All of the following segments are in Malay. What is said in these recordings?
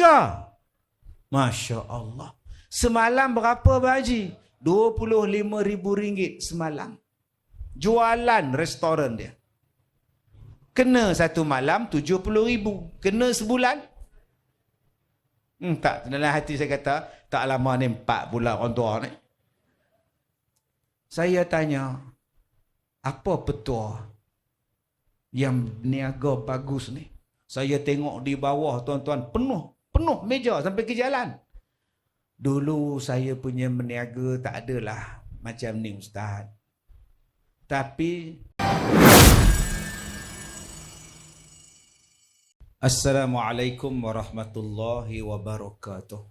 3. Masya Allah. Semalam berapa Haji? RM25,000 semalam. Jualan restoran dia. Kena satu malam RM70,000. Kena sebulan? Tak. Dalam hati saya kata, tak lama ni 4 bulan orang tua ni. Saya tanya, apa petua yang niaga bagus ni? Saya tengok di bawah tuan-tuan penuh meja sampai ke jalan. Dulu saya punya meniaga tak adalah macam ni Ustaz. Tapi Assalamualaikum warahmatullahi wabarakatuh.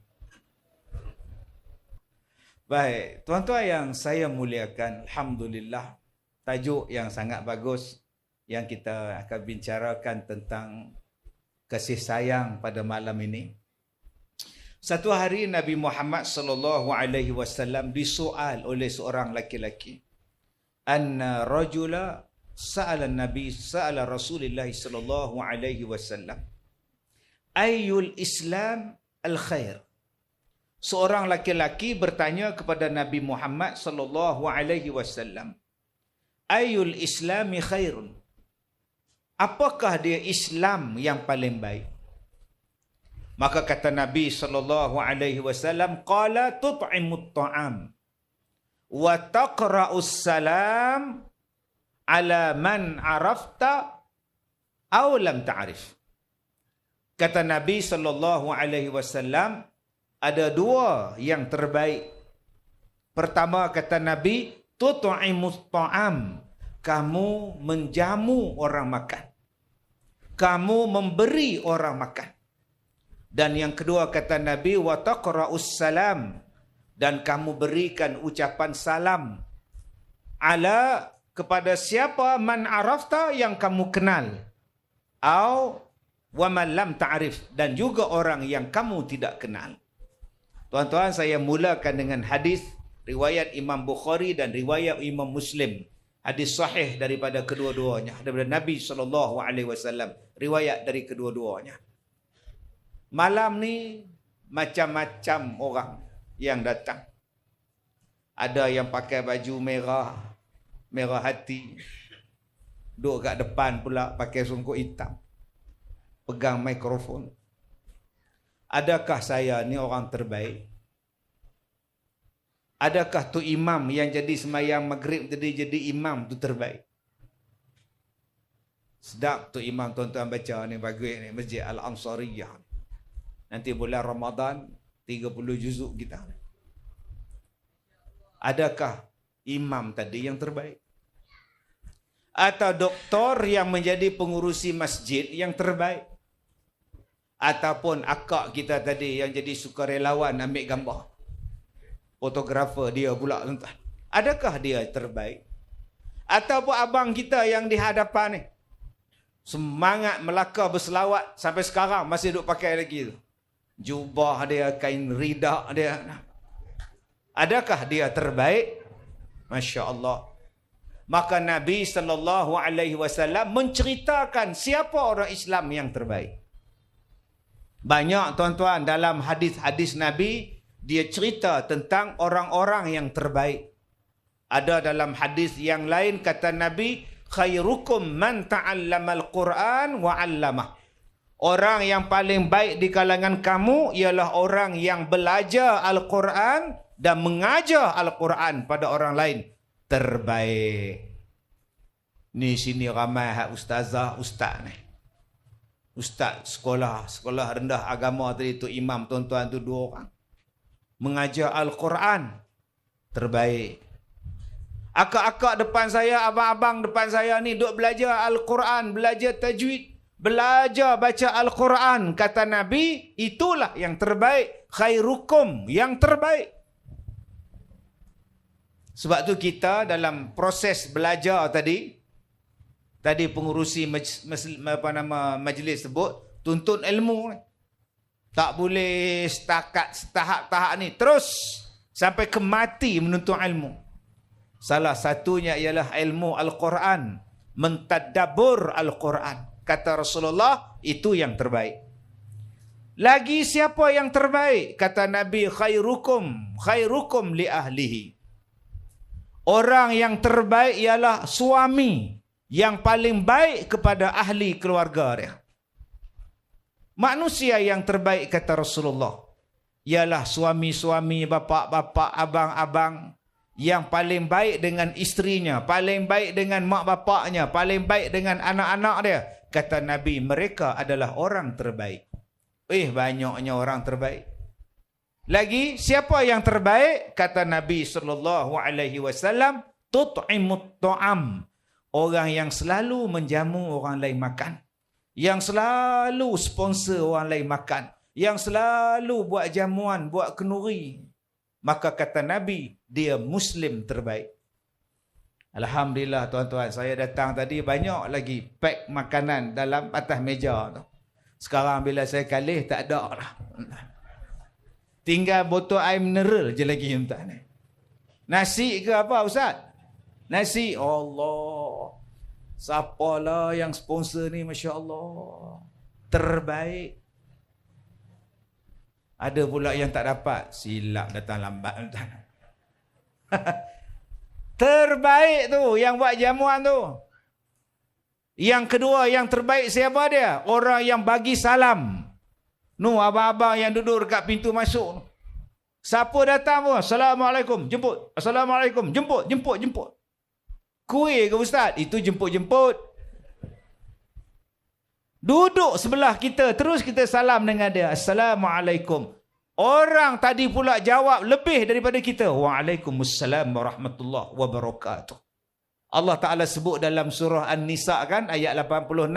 Baik, tuan-tuan yang saya muliakan, alhamdulillah, tajuk yang sangat bagus yang kita akan bicarakan tentang kasih sayang pada malam ini. Satu hari Nabi Muhammad sallallahu alaihi wasallam disoal oleh seorang laki-laki. Anna rajula sa'ala Rasulullah sallallahu alaihi wasallam, ayyul Islam al-khair? Seorang laki-laki bertanya kepada Nabi Muhammad sallallahu alaihi wasallam, ayyul Islami khairun? Apakah dia Islam yang paling baik? Maka kata Nabi sallallahu alaihi wasallam, qala tut'imut ta'am wa taqra'us salam ala man arafta aw lam ta'rif. Kata Nabi sallallahu alaihi wasallam, ada dua yang terbaik. Pertama kata Nabi, tut'imut ta'am, kamu menjamu orang makan. Kamu memberi orang makan. Dan yang kedua kata Nabi, wa taqra'us salam, dan kamu berikan ucapan salam ala kepada siapa man arafta yang kamu kenal, au wa man lam ta'rif, dan juga orang yang kamu tidak kenal. Tuan-tuan, saya mulakan dengan hadis riwayat Imam Bukhari dan riwayat Imam Muslim. Hadis sahih daripada kedua-duanya, daripada Nabi SAW, riwayat dari kedua-duanya. Malam ni macam-macam orang yang datang. Ada yang pakai baju merah hati, duduk kat depan pula pakai songkok hitam, pegang mikrofon. Adakah saya ni orang terbaik? Adakah tu imam yang jadi semayang maghrib jadi imam tu terbaik? Sedap tu imam, tuan-tuan baca ni bagus ni, Masjid Al-Ansariyah. Nanti bulan Ramadan 30 juzuk kita. Adakah imam tadi yang terbaik? Atau doktor yang menjadi pengurusi masjid yang terbaik? Ataupun akak kita tadi yang jadi sukarelawan ambil gambar, fotografer dia pula, tuan-tuan. Adakah dia terbaik? Ataupun abang kita yang di hadapan ni, semangat Melaka berselawat sampai sekarang masih duk pakai lagi tu. Jubah dia, kain ridak dia. Adakah dia terbaik? Masya Allah. Maka Nabi SAW menceritakan siapa orang Islam yang terbaik. Banyak tuan-tuan dalam hadis-hadis Nabi, dia cerita tentang orang-orang yang terbaik. Ada dalam hadis yang lain kata Nabi, khairukum man ta'allamal Qur'an wa 'allamah. Orang yang paling baik di kalangan kamu ialah orang yang belajar Al-Quran dan mengajar Al-Quran pada orang lain. Terbaik. Ni sini ramai ustazah, ustaz ni. Ustaz sekolah rendah agama tadi tu, imam tuan-tuan tu 2 orang. Mengajar Al-Quran. Terbaik. Akak-akak depan saya, abang-abang depan saya ni duk belajar Al-Quran, belajar tajwid, belajar baca Al-Quran. Kata Nabi, itulah yang terbaik. Khairukum, yang terbaik. Sebab tu kita dalam proses belajar tadi pengurusi majlis sebut, tuntut ilmu. Tak boleh setakat tahap-tahap ni. Terus sampai ke mati menuntut ilmu. Salah satunya ialah ilmu Al-Quran. Mentadabbur Al-Quran. Kata Rasulullah, itu yang terbaik. Lagi siapa yang terbaik? Kata Nabi, khairukum li ahlihi. Orang yang terbaik ialah suami yang paling baik kepada ahli keluarga dia. Manusia yang terbaik, kata Rasulullah, ialah suami-suami, bapa-bapa, abang-abang yang paling baik dengan isterinya, paling baik dengan mak bapaknya, paling baik dengan anak-anak dia. Kata Nabi, mereka adalah orang terbaik. Banyaknya orang terbaik. Lagi, siapa yang terbaik? Kata Nabi SAW, tut'imut ta'am. Orang yang selalu menjamu orang lain makan. Yang selalu sponsor orang lain makan. Yang selalu buat jamuan, buat kenuri. Maka kata Nabi, dia Muslim terbaik. Alhamdulillah tuan-tuan, saya datang tadi banyak lagi pack makanan dalam atas meja tu. Sekarang bila saya kalih tak ada lah. Tinggal botol air mineral je lagi entah ni. Nasi ke apa Ustaz? Nasi, Allah. Siapalah yang sponsor ni, Masya Allah. Terbaik. Ada pula yang tak dapat. Silap datang lambat. Terbaik tu yang buat jamuan tu. Yang kedua yang terbaik siapa dia? Orang yang bagi salam. Abang-abang yang duduk dekat pintu masuk. Siapa datang pun, Assalamualaikum, jemput. Assalamualaikum, jemput. Kuih ke Ustaz? Itu jemput. Duduk sebelah kita, terus kita salam dengan dia. Assalamualaikum. Orang tadi pula jawab lebih daripada kita. Waalaikumsalam warahmatullahi wabarakatuh. Allah Ta'ala sebut dalam surah An-Nisa kan, ayat 86.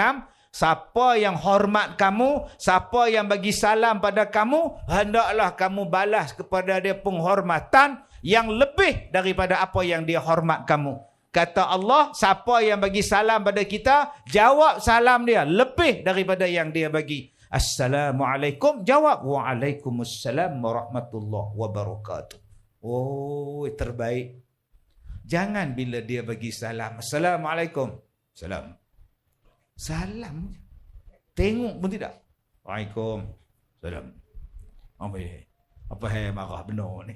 Siapa yang hormat kamu, siapa yang bagi salam pada kamu, hendaklah kamu balas kepada dia penghormatan yang lebih daripada apa yang dia hormat kamu. Kata Allah, siapa yang bagi salam pada kita, jawab salam dia lebih daripada yang dia bagi. Assalamualaikum, jawab Waalaikumsalam warahmatullahi wabarakatuh. Terbaik. Jangan bila dia bagi salam, Assalamualaikum, salam. Tengok pun tidak. Waalaikumsalam. Apa marah benar ni?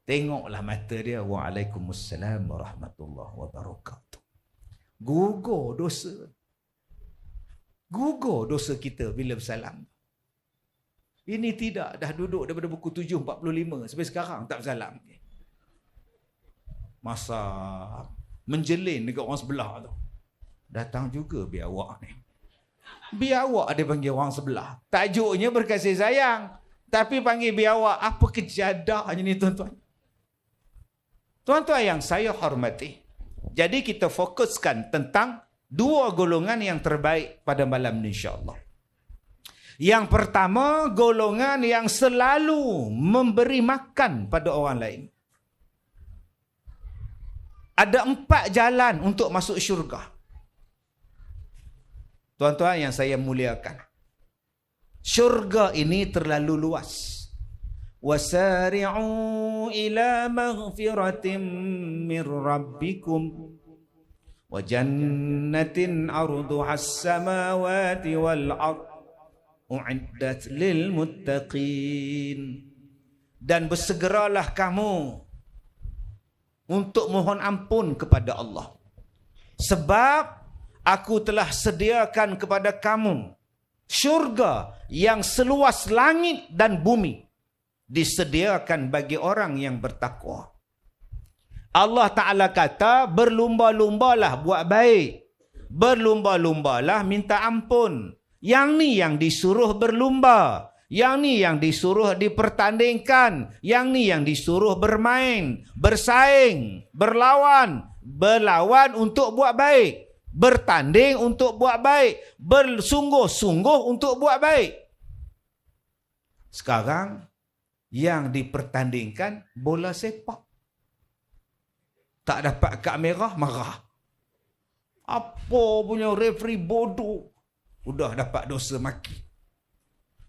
Tengoklah mata dia. Waalaikumsalam warahmatullahi wabarakatuh. Gugur dosa kita bila bersalam. Ini tidak. Dah duduk daripada pukul 7.45 sampai sekarang tak bersalam. Masa menjelin dekat orang sebelah tu. Datang juga biar awak ni. Biar awak dia panggil orang sebelah. Tajuknya berkasih sayang. Tapi panggil biar awak. Apa kejadahannya ni tuan-tuan? Tuan-tuan yang saya hormati. Jadi kita fokuskan tentang dua golongan yang terbaik pada malam ni insya-Allah. Yang pertama, golongan yang selalu memberi makan pada orang lain. Ada 4 jalan untuk masuk syurga. Tuan-tuan yang saya muliakan. Syurga ini terlalu luas. Wasari'u ila maghfiratin min rabbikum wa jannatin 'arduha as-samawati wal ardh u'iddat lil muttaqin. Dan bersegeralah kamu untuk mohon ampun kepada Allah. Sebab aku telah sediakan kepada kamu syurga yang seluas langit dan bumi. Disediakan bagi orang yang bertakwa. Allah Ta'ala kata, berlumba-lumbalah buat baik. Berlumba-lumbalah minta ampun. Yang ni yang disuruh berlumba. Yang ni yang disuruh dipertandingkan. Yang ni yang disuruh bermain, bersaing, berlawan. Berlawan untuk buat baik. Bertanding untuk buat baik. Bersungguh-sungguh untuk buat baik. Sekarang, yang dipertandingkan bola sepak. Tak dapat kad merah, marah. Apa punya referee bodoh. Udah dapat dosa maki.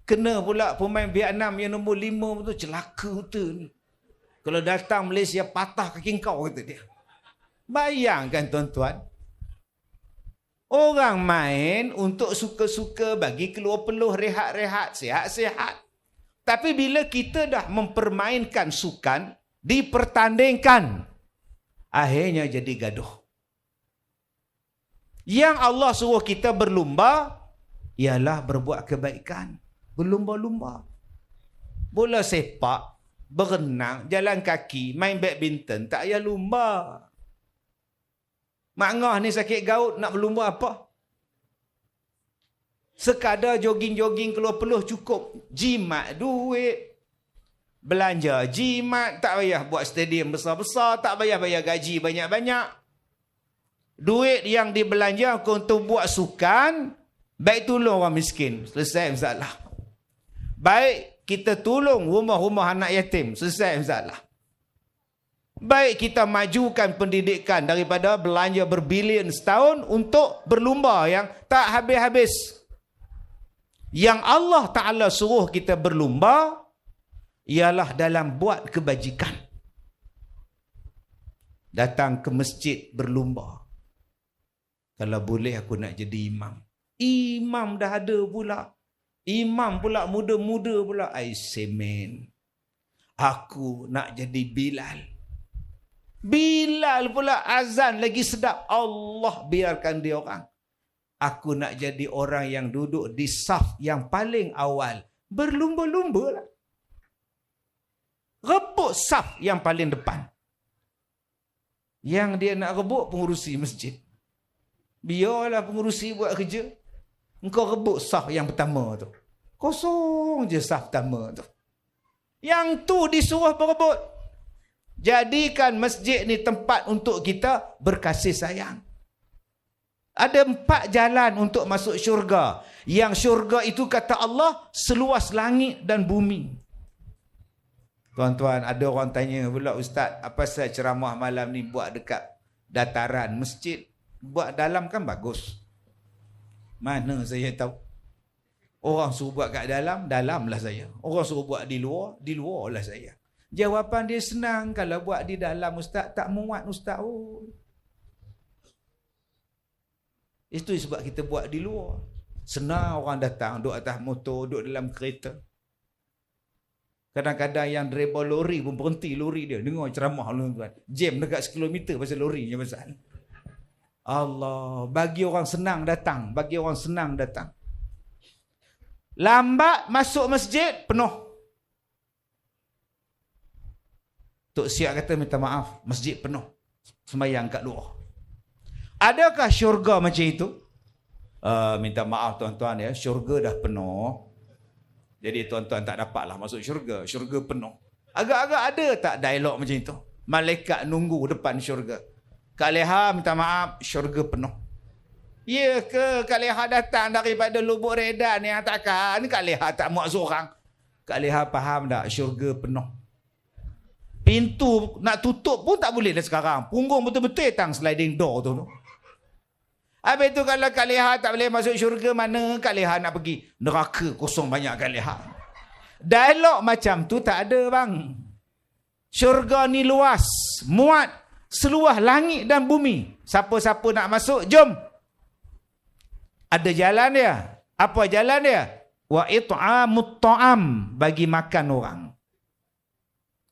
Kena pula pemain Vietnam yang nombor 5 tu celaka betul. Kalau datang Malaysia patah kaki kau kata dia. Bayangkan tuan-tuan. Orang main untuk suka-suka, bagi keluar peluh, rehat-rehat, sihat-sihat. Tapi bila kita dah mempermainkan sukan, dipertandingkan, akhirnya jadi gaduh. Yang Allah suruh kita berlumba, ialah berbuat kebaikan. Berlumba-lumba. Bola sepak, berenang, jalan kaki, main badminton, tak payah lumba. Mak Ngah ni sakit gaut, nak berlumba apa? Sekadar jogging-jogging keluar peluh cukup. Jimat duit. Belanja jimat, tak payah buat stadium besar-besar, tak payah bayar gaji banyak-banyak. Duit yang dibelanja untuk buat sukan, baik tolong orang miskin, selesai masalah. Baik kita tolong rumah-rumah anak yatim, selesai masalah. Baik kita majukan pendidikan daripada belanja berbilion setahun untuk berlumba yang tak habis-habis. Yang Allah Ta'ala suruh kita berlumba ialah dalam buat kebajikan. Datang ke masjid berlumba. Kalau boleh aku nak jadi imam. Imam dah ada pula. Imam pula muda-muda pula. I semen. Aku nak jadi Bilal. Bilal pula azan lagi sedap. Allah biarkan dia orang. Aku nak jadi orang yang duduk di saf yang paling awal. Berlumba-lumba lah. Rebut saf yang paling depan. Yang dia nak rebut pengurusi masjid. Biarlah pengurusi buat kerja. Engkau rebut saf yang pertama tu. Kosong je saf pertama tu. Yang tu disuruh berebut. Jadikan masjid ni tempat untuk kita berkasih sayang. Ada 4 jalan untuk masuk syurga. Yang syurga itu kata Allah seluas langit dan bumi. Tuan-tuan, ada orang tanya pula, Ustaz, apa saya ceramah malam ni buat dekat dataran masjid? Buat dalam kan bagus. Mana saya tahu? Orang suruh buat kat dalam, dalamlah saya. Orang suruh buat di luarlah saya. Jawapan dia senang. Kalau buat di dalam, Ustaz, tak muat, Ustaz. Oh. Itu sebab kita buat di luar. Senang orang datang, duduk atas motor, duduk dalam kereta. Kadang-kadang yang driver lori pun berhenti lori dia. Dengar ceramah tuan. Jam dekat 10 km pasal lori je pasal. Allah, bagi orang senang datang. Bagi orang senang datang. Lambat masuk masjid, penuh. Tok Siap kata minta maaf, masjid penuh. Sembahyang kat luar. Adakah syurga macam itu? Minta maaf tuan-tuan ya, syurga dah penuh. Jadi tuan-tuan tak dapatlah masuk syurga. Syurga penuh. Agak-agak ada tak dialog macam itu? Malaikat nunggu depan syurga. Kak Leha minta maaf, syurga penuh. Ya ke Kak Leha datang daripada Lubuk Redan yang takkan Kak Leha tak muat seorang? Kak Leha faham tak? Syurga penuh. Pintu nak tutup pun tak boleh dah sekarang. Punggung betul-betul tang sliding door tu. Habis tu kalau Kak Leha tak boleh masuk syurga, mana Kak Leha nak pergi? Neraka kosong banyak Kak Leha. Dialog macam tu tak ada bang. Syurga ni luas, muat seluas langit dan bumi. Siapa-siapa nak masuk, jom. Ada jalan dia. Apa jalan dia? Wa it'amut ta'am, bagi makan orang.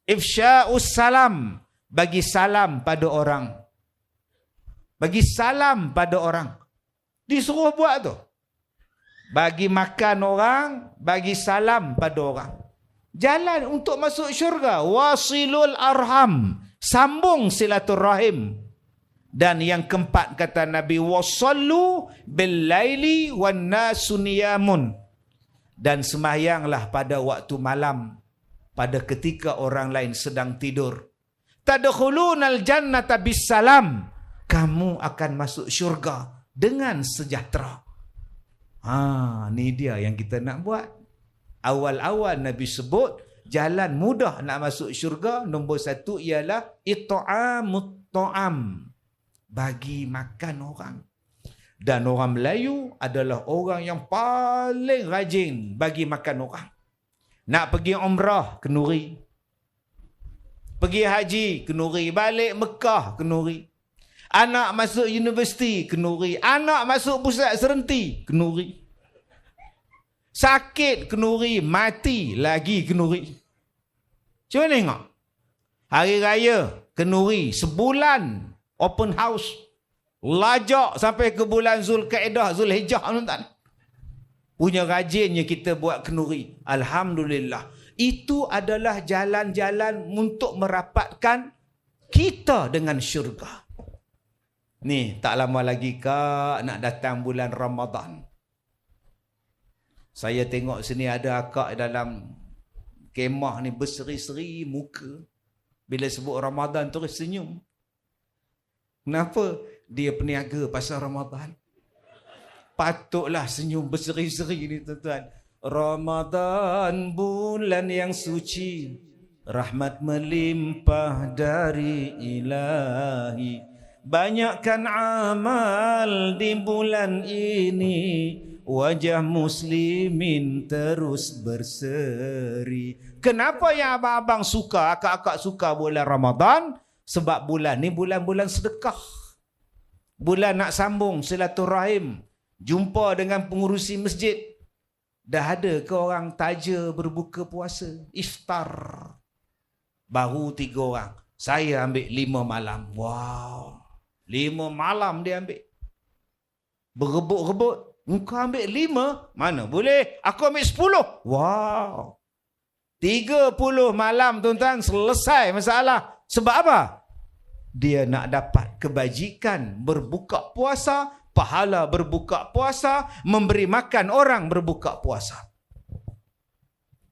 Ifsya'us salam, bagi salam pada orang. Bagi salam pada orang. Disuruh buat tu. Bagi makan orang, bagi salam pada orang. Jalan untuk masuk syurga. Wasilul arham, sambung silaturrahim. Dan yang keempat kata Nabi, wasallu bil laili wan nasu niyamun. Dan sembahyanglah pada waktu malam, pada ketika orang lain sedang tidur. Tadkhulunal jannata bisalam. Kamu akan masuk syurga dengan sejahtera. Ni dia yang kita nak buat. Awal-awal Nabi sebut jalan mudah nak masuk syurga. Nombor 1 ialah it'amut ta'am, bagi makan orang. Dan orang Melayu adalah orang yang paling rajin bagi makan orang. Nak pergi umrah, kenuri. Pergi haji, kenuri. Balik Mekah, kenuri. Anak masuk universiti, kenuri. Anak masuk pusat serenti, kenuri. Sakit, kenuri. Mati, lagi kenuri. Cuba tengok. Hari raya, kenuri. Sebulan, open house. Lajak sampai ke bulan Zulkaidah, Zulhijjah. Punya rajinnya kita buat kenuri. Alhamdulillah. Itu adalah jalan-jalan untuk merapatkan kita dengan syurga. Ni, tak lama lagi Kak, nak datang bulan Ramadan. Saya tengok sini ada akak dalam kemah ni berseri-seri muka. Bila sebut Ramadan terus senyum. Kenapa? Dia peniaga pasal Ramadan. Patutlah senyum berseri-seri ni tuan-tuan. Ramadan bulan yang suci, rahmat melimpah dari ilahi. Banyakkan amal di bulan ini, wajah muslimin terus berseri. Kenapa yang abang-abang suka, akak-akak suka bulan Ramadan? Sebab bulan ni bulan-bulan sedekah. Bulan nak sambung silaturahim, jumpa dengan pengurusi masjid. Dah ada ke orang taja berbuka puasa, iftar? Baru 3 orang. Saya ambil 5 malam. Wow. 5 malam dia ambil. Berebut-rebut. Engkau ambil 5? Mana boleh? Aku ambil 10. Wow. 30 malam tuan-tuan selesai masalah. Sebab apa? Dia nak dapat kebajikan berbuka puasa, pahala berbuka puasa, memberi makan orang berbuka puasa.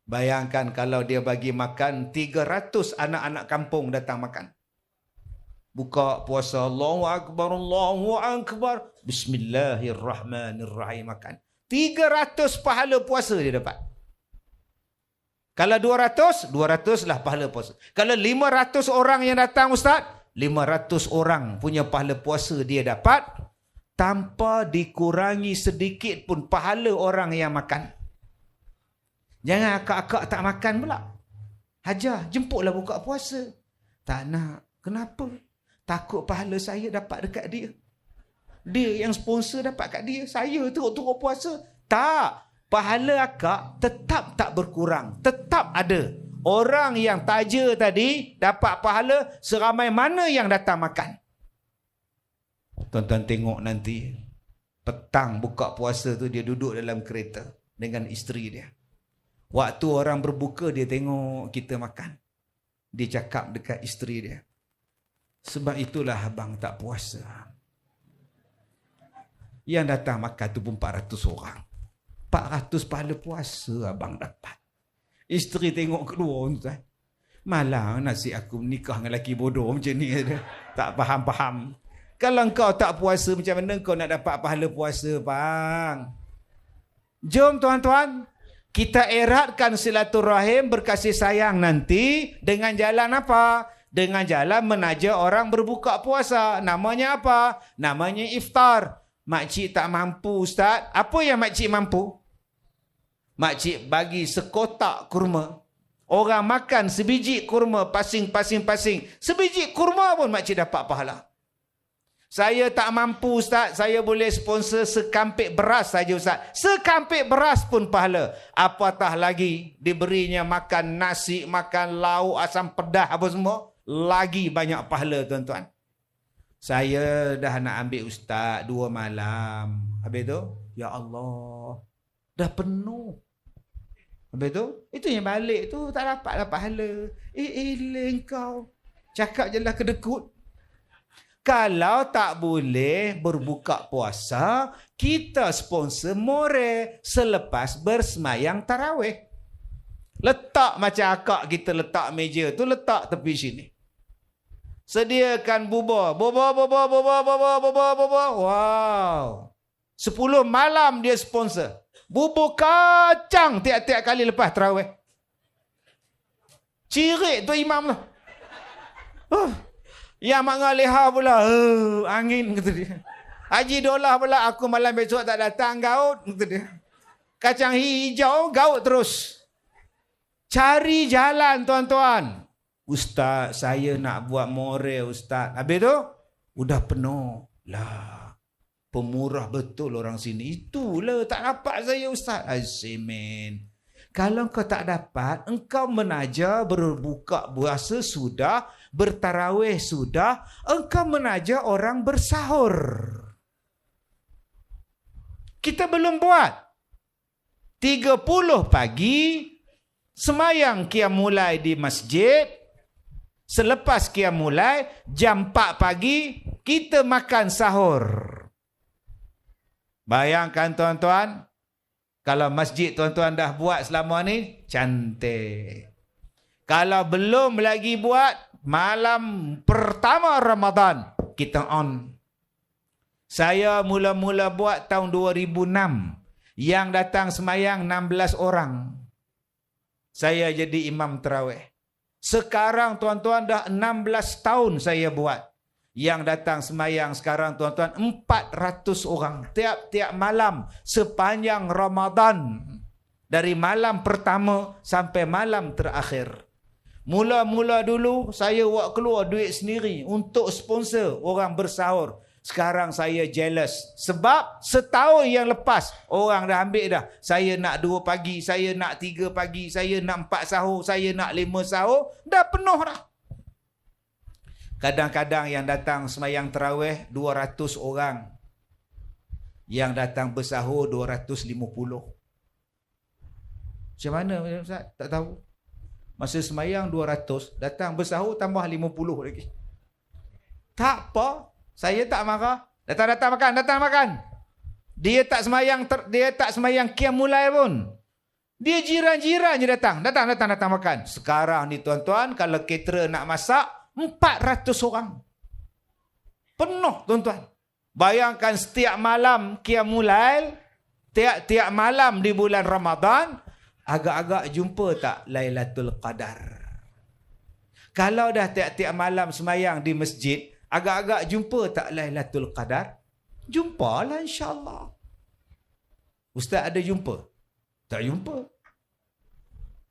Bayangkan kalau dia bagi makan 300 anak-anak kampung datang makan. Buka puasa, Allahu Akbar, Allahu Akbar. Bismillahirrahmanirrahim makan. 300 pahala puasa dia dapat. Kalau 200 lah pahala puasa. Kalau 500 orang yang datang Ustaz, 500 orang punya pahala puasa dia dapat tanpa dikurangi sedikit pun pahala orang yang makan. Jangan akak-akak tak makan pula. Hajar, jemputlah buka puasa. Tak nak. Kenapa? Takut pahala saya dapat dekat dia. Dia yang sponsor dapat kat dia. Saya teruk-teruk puasa. Tak. Pahala akak tetap tak berkurang. Tetap ada. Orang yang taja tadi dapat pahala seramai mana yang datang makan. Tuan-tuan tengok nanti. Petang buka puasa tu dia duduk dalam kereta dengan isteri dia. Waktu orang berbuka dia tengok kita makan. Dia cakap dekat isteri dia. Sebab itulah abang tak puasa. Yang datang makan tu pun 400 orang. 400 pahala puasa abang dapat. Isteri tengok kedua tuan. Malah nasib aku nikah dengan lelaki bodoh macam ni. Tak faham-faham. Kalau kau tak puasa macam mana kau nak dapat pahala puasa bang? Jom tuan-tuan. Kita eratkan silaturahim berkasih sayang nanti dengan jalan apa? Dengan jalan menaja orang berbuka puasa. Namanya apa? Namanya iftar. Makcik tak mampu Ustaz. Apa yang makcik mampu? Makcik bagi sekotak kurma. Orang makan sebiji kurma pasing-pasing-pasing. Sebiji kurma pun makcik dapat pahala. Saya tak mampu Ustaz. Saya boleh sponsor sekampik beras saja Ustaz. Sekampik beras pun pahala. Apatah lagi diberinya makan nasi, makan lauk, asam pedas apa semua. Lagi banyak pahala tuan-tuan. Saya dah nak ambil Ustaz 2 malam. Habis tu, ya Allah, dah penuh. Habis tu, itu yang balik tu tak dapatlah pahala. Kau. Cakap je lah kedekut. Kalau tak boleh berbuka puasa, kita sponsor more selepas bersemayang tarawih. Letak macam akak kita letak meja tu, letak tepi sini. Sediakan bubur. Bubur. Wow. 10 malam dia sponsor. Bubur kacang tiap-tiap kali lepas tarawih. Cirit tu imam tu. Yang mak ngaleha pula. Angin kata dia. Haji Dolah pula, aku malam besok tak datang, gaut kata dia. Kacang hijau, gaut terus. Cari jalan tuan-tuan. Ustaz, saya nak buat more Ustaz. Habis tu, Udah penuh. Lah, pemurah betul orang sini. Itulah tak dapat saya Ustaz. Azimin. Kalau engkau tak dapat, engkau menaja berbuka puasa sudah, bertarawih sudah, engkau menaja orang bersahur. Kita belum buat. 30 pagi, semayang qiyam mulai di masjid. Selepas qiyam mulai, jam 4 pagi, kita makan sahur. Bayangkan tuan-tuan, kalau masjid tuan-tuan dah buat selama ni, cantik. Kalau belum lagi buat, malam pertama Ramadan, kita on. Saya mula-mula buat tahun 2006. Yang datang semayang 16 orang. Saya jadi imam tarawih. Sekarang tuan-tuan dah 16 tahun saya buat. Yang datang semayang sekarang tuan-tuan 400 orang. Tiap-tiap malam sepanjang Ramadan. Dari malam pertama sampai malam terakhir. Mula-mula dulu saya buat keluar duit sendiri untuk sponsor orang bersahur. Sekarang saya jealous. Sebab setahun yang lepas orang dah ambil dah. Saya nak 2 pagi, saya nak 3 pagi, saya nak 4 sahur, saya nak 5 sahur. Dah penuh dah. Kadang-kadang yang datang semayang tarawih 200 orang. Yang datang bersahur 250. Macam mana Ustaz? Tak tahu. Masa semayang 200, datang bersahur tambah 50 lagi. Tak apa. Saya tak marah. Datang makan. Dia tak semayang qiyam mulai pun. Dia jiran-jiran je datang makan. Sekarang ni tuan-tuan, kalau caterer nak masak, 400 orang. Penuh tuan-tuan. Bayangkan setiap malam qiyam mulai, tiap-tiap malam di bulan Ramadan, agak-agak jumpa tak Lailatul Qadar? Kalau dah tiap-tiap malam semayang di masjid, agak-agak jumpa tak Lailatul Qadar? Jumpalah insya-Allah. Ustaz ada jumpa? Tak jumpa.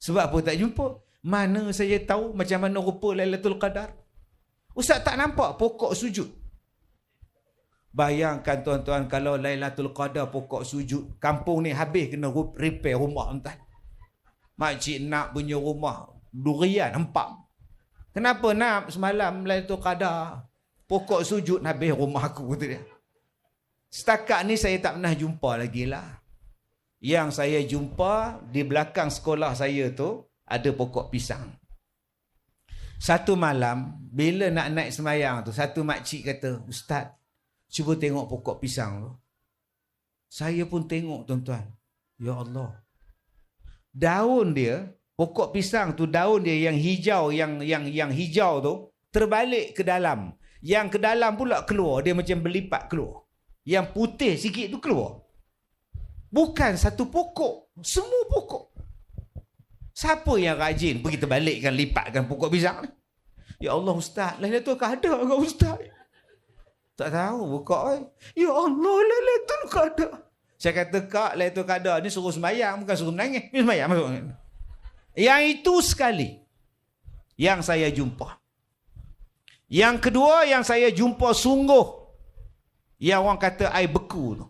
Sebab apa tak jumpa? Mana saya tahu macam mana rupa Lailatul Qadar? Ustaz tak nampak pokok sujud. Bayangkan tuan-tuan, kalau Lailatul Qadar pokok sujud, kampung ni habis kena repair rumah tuan. Makcik nak punya rumah durian empam. Kenapa nak semalam Lailatul Qadar? Pokok sujud habis rumah aku, kata dia. Setakat ni saya tak pernah jumpa lagi lah. Yang saya jumpa di belakang sekolah saya tu, ada pokok pisang. Satu malam, bila nak naik semayang tu, satu makcik kata, Ustaz, cuba tengok pokok pisang tu. Saya pun tengok tuan-tuan. Ya Allah. Daun dia, pokok pisang tu, daun dia yang hijau, yang hijau tu, terbalik ke dalam. Yang ke dalam pula keluar, dia macam berlipat keluar. Yang putih sikit tu keluar. Bukan satu pokok, semua pokok. Siapa yang rajin pergi terbalikkan, lipatkan pokok pisang ni? Ya Allah Ustaz, Lailatul Qadar ke Ustaz? Tak tahu, buka. Ya Allah, Lailatul Qadar. Saya kata, Kak, Lailatul Qadar ni suruh semayang, bukan suruh menangis. Ni semayang masuk. Yang itu sekali yang saya jumpa. Yang kedua yang saya jumpa sungguh, yang orang kata air beku tu.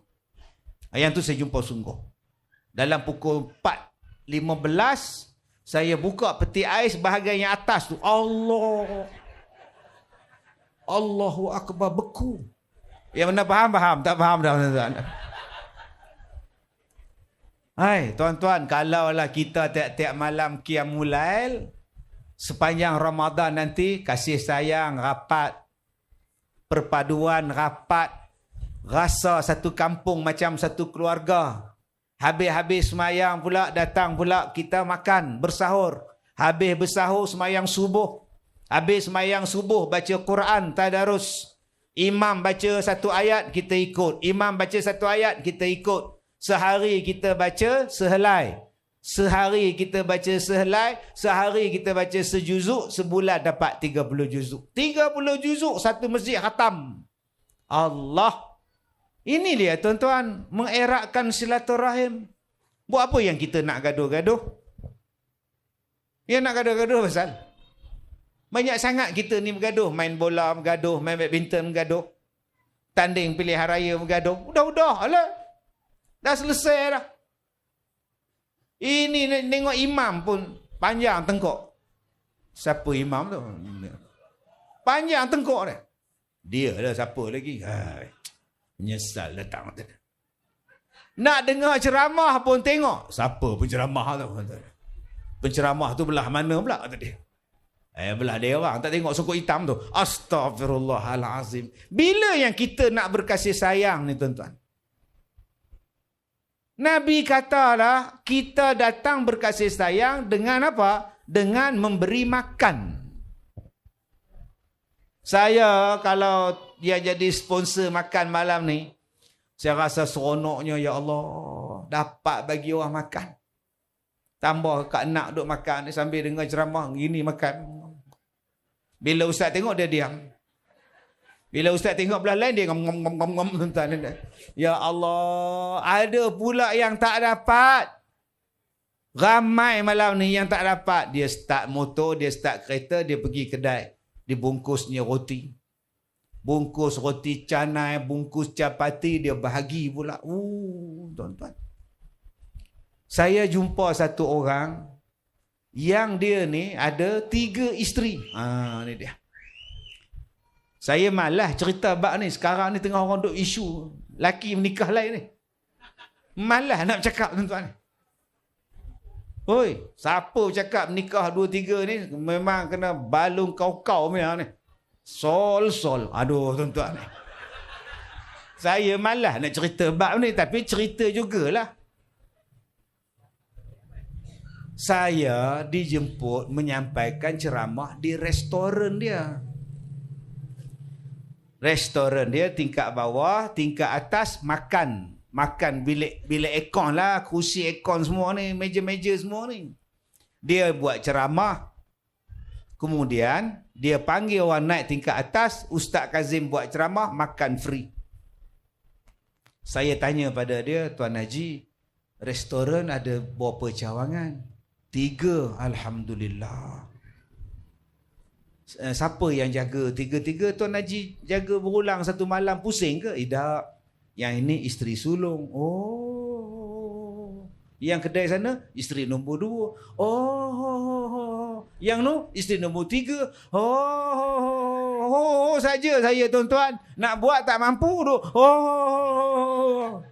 Yang tu saya jumpa sungguh. Dalam pukul 4.15, saya buka peti ais bahagian yang atas tu. Allahu Akbar, beku. Yang mana faham? Tak faham dah tuan-tuan. Hai, tuan-tuan, kalaulah kita tiap-tiap malam qiyamul lail, sepanjang Ramadan nanti, kasih sayang rapat, perpaduan rapat, rasa satu kampung macam satu keluarga. Habis-habis semayang pula, datang pula kita makan, bersahur. Habis bersahur, semayang subuh. Habis semayang subuh, baca Quran, tadarus. Imam baca satu ayat, kita ikut. Imam baca satu ayat, kita ikut. Sehari kita baca sehelai. Sehari kita baca sehelai. Sehari kita baca sejuzuk. Sebulan dapat 30 juzuk. 30 juzuk, satu masjid khatam. Allah. Ini dia tuan-tuan, mengeratkan silaturahim. Buat apa yang kita nak gaduh-gaduh? Yang nak gaduh-gaduh pasal? Banyak sangat kita ni bergaduh. Main bola bergaduh, main badminton bergaduh. Tanding pilihan raya bergaduh. Udah lah. Dah selesai dah. Ini tengok imam pun panjang tengkok. Siapa imam tu? Panjang tengkok dia. Dia lah siapa lagi? Menyesal datang. Nak dengar ceramah pun tengok. Siapa penceramah tu? Penceramah tu belah mana pula kata dia? Belah dia orang. Tak tengok sokok hitam tu. Astaghfirullahalazim. Bila yang kita nak berkasih sayang ni tuan-tuan? Nabi katalah kita datang berkasih sayang dengan apa? Dengan memberi makan. Saya kalau dia jadi sponsor makan malam ni, saya rasa seronoknya, ya Allah, dapat bagi orang makan. Tambah kat nak duk makan sambil dengar ceramah, gini makan. Bila ustaz tengok dia diam. Bila ustaz tengok belah lain dia ngom tuan-tuan. Ya Allah, ada pula yang tak dapat. Ramai malam ni yang tak dapat. Dia start motor, dia start kereta, dia pergi kedai. Dibungkusnya roti. Bungkus roti canai, bungkus capati, dia bahagi pula. Tuan-tuan. Saya jumpa satu orang yang dia ni ada 3 isteri. Ni dia. Saya malas cerita bab ni. Sekarang ni tengah orang duk isu laki menikah lain ni. Malas nak cakap tuan-tuan. Oi, siapa cakap menikah 2-3 ni memang kena balung kau-kau punya ni. Sol. Aduh tuan-tuan ni. Saya malas nak cerita bab ni tapi cerita jugalah. Saya dijemput menyampaikan ceramah di restoran dia. Restoran dia tingkat bawah, tingkat atas makan. Makan bilik aircon lah, kursi aircon semua ni, meja-meja semua ni. Dia buat ceramah. Kemudian dia panggil orang naik tingkat atas, Ustaz Kazim buat ceramah, makan free. Saya tanya pada dia, Tuan Haji, restoran ada berapa cawangan? 3, alhamdulillah. Siapa yang jaga? 3 Tuan Haji jaga berulang satu malam, pusing ke? Tidak. Yang ini isteri sulung. Oh. Yang kedai sana isteri nombor 2. Oh. Yang tu isteri nombor 3. Oh. Saja saya tuan-tuan. Nak buat tak mampu tu. Oh.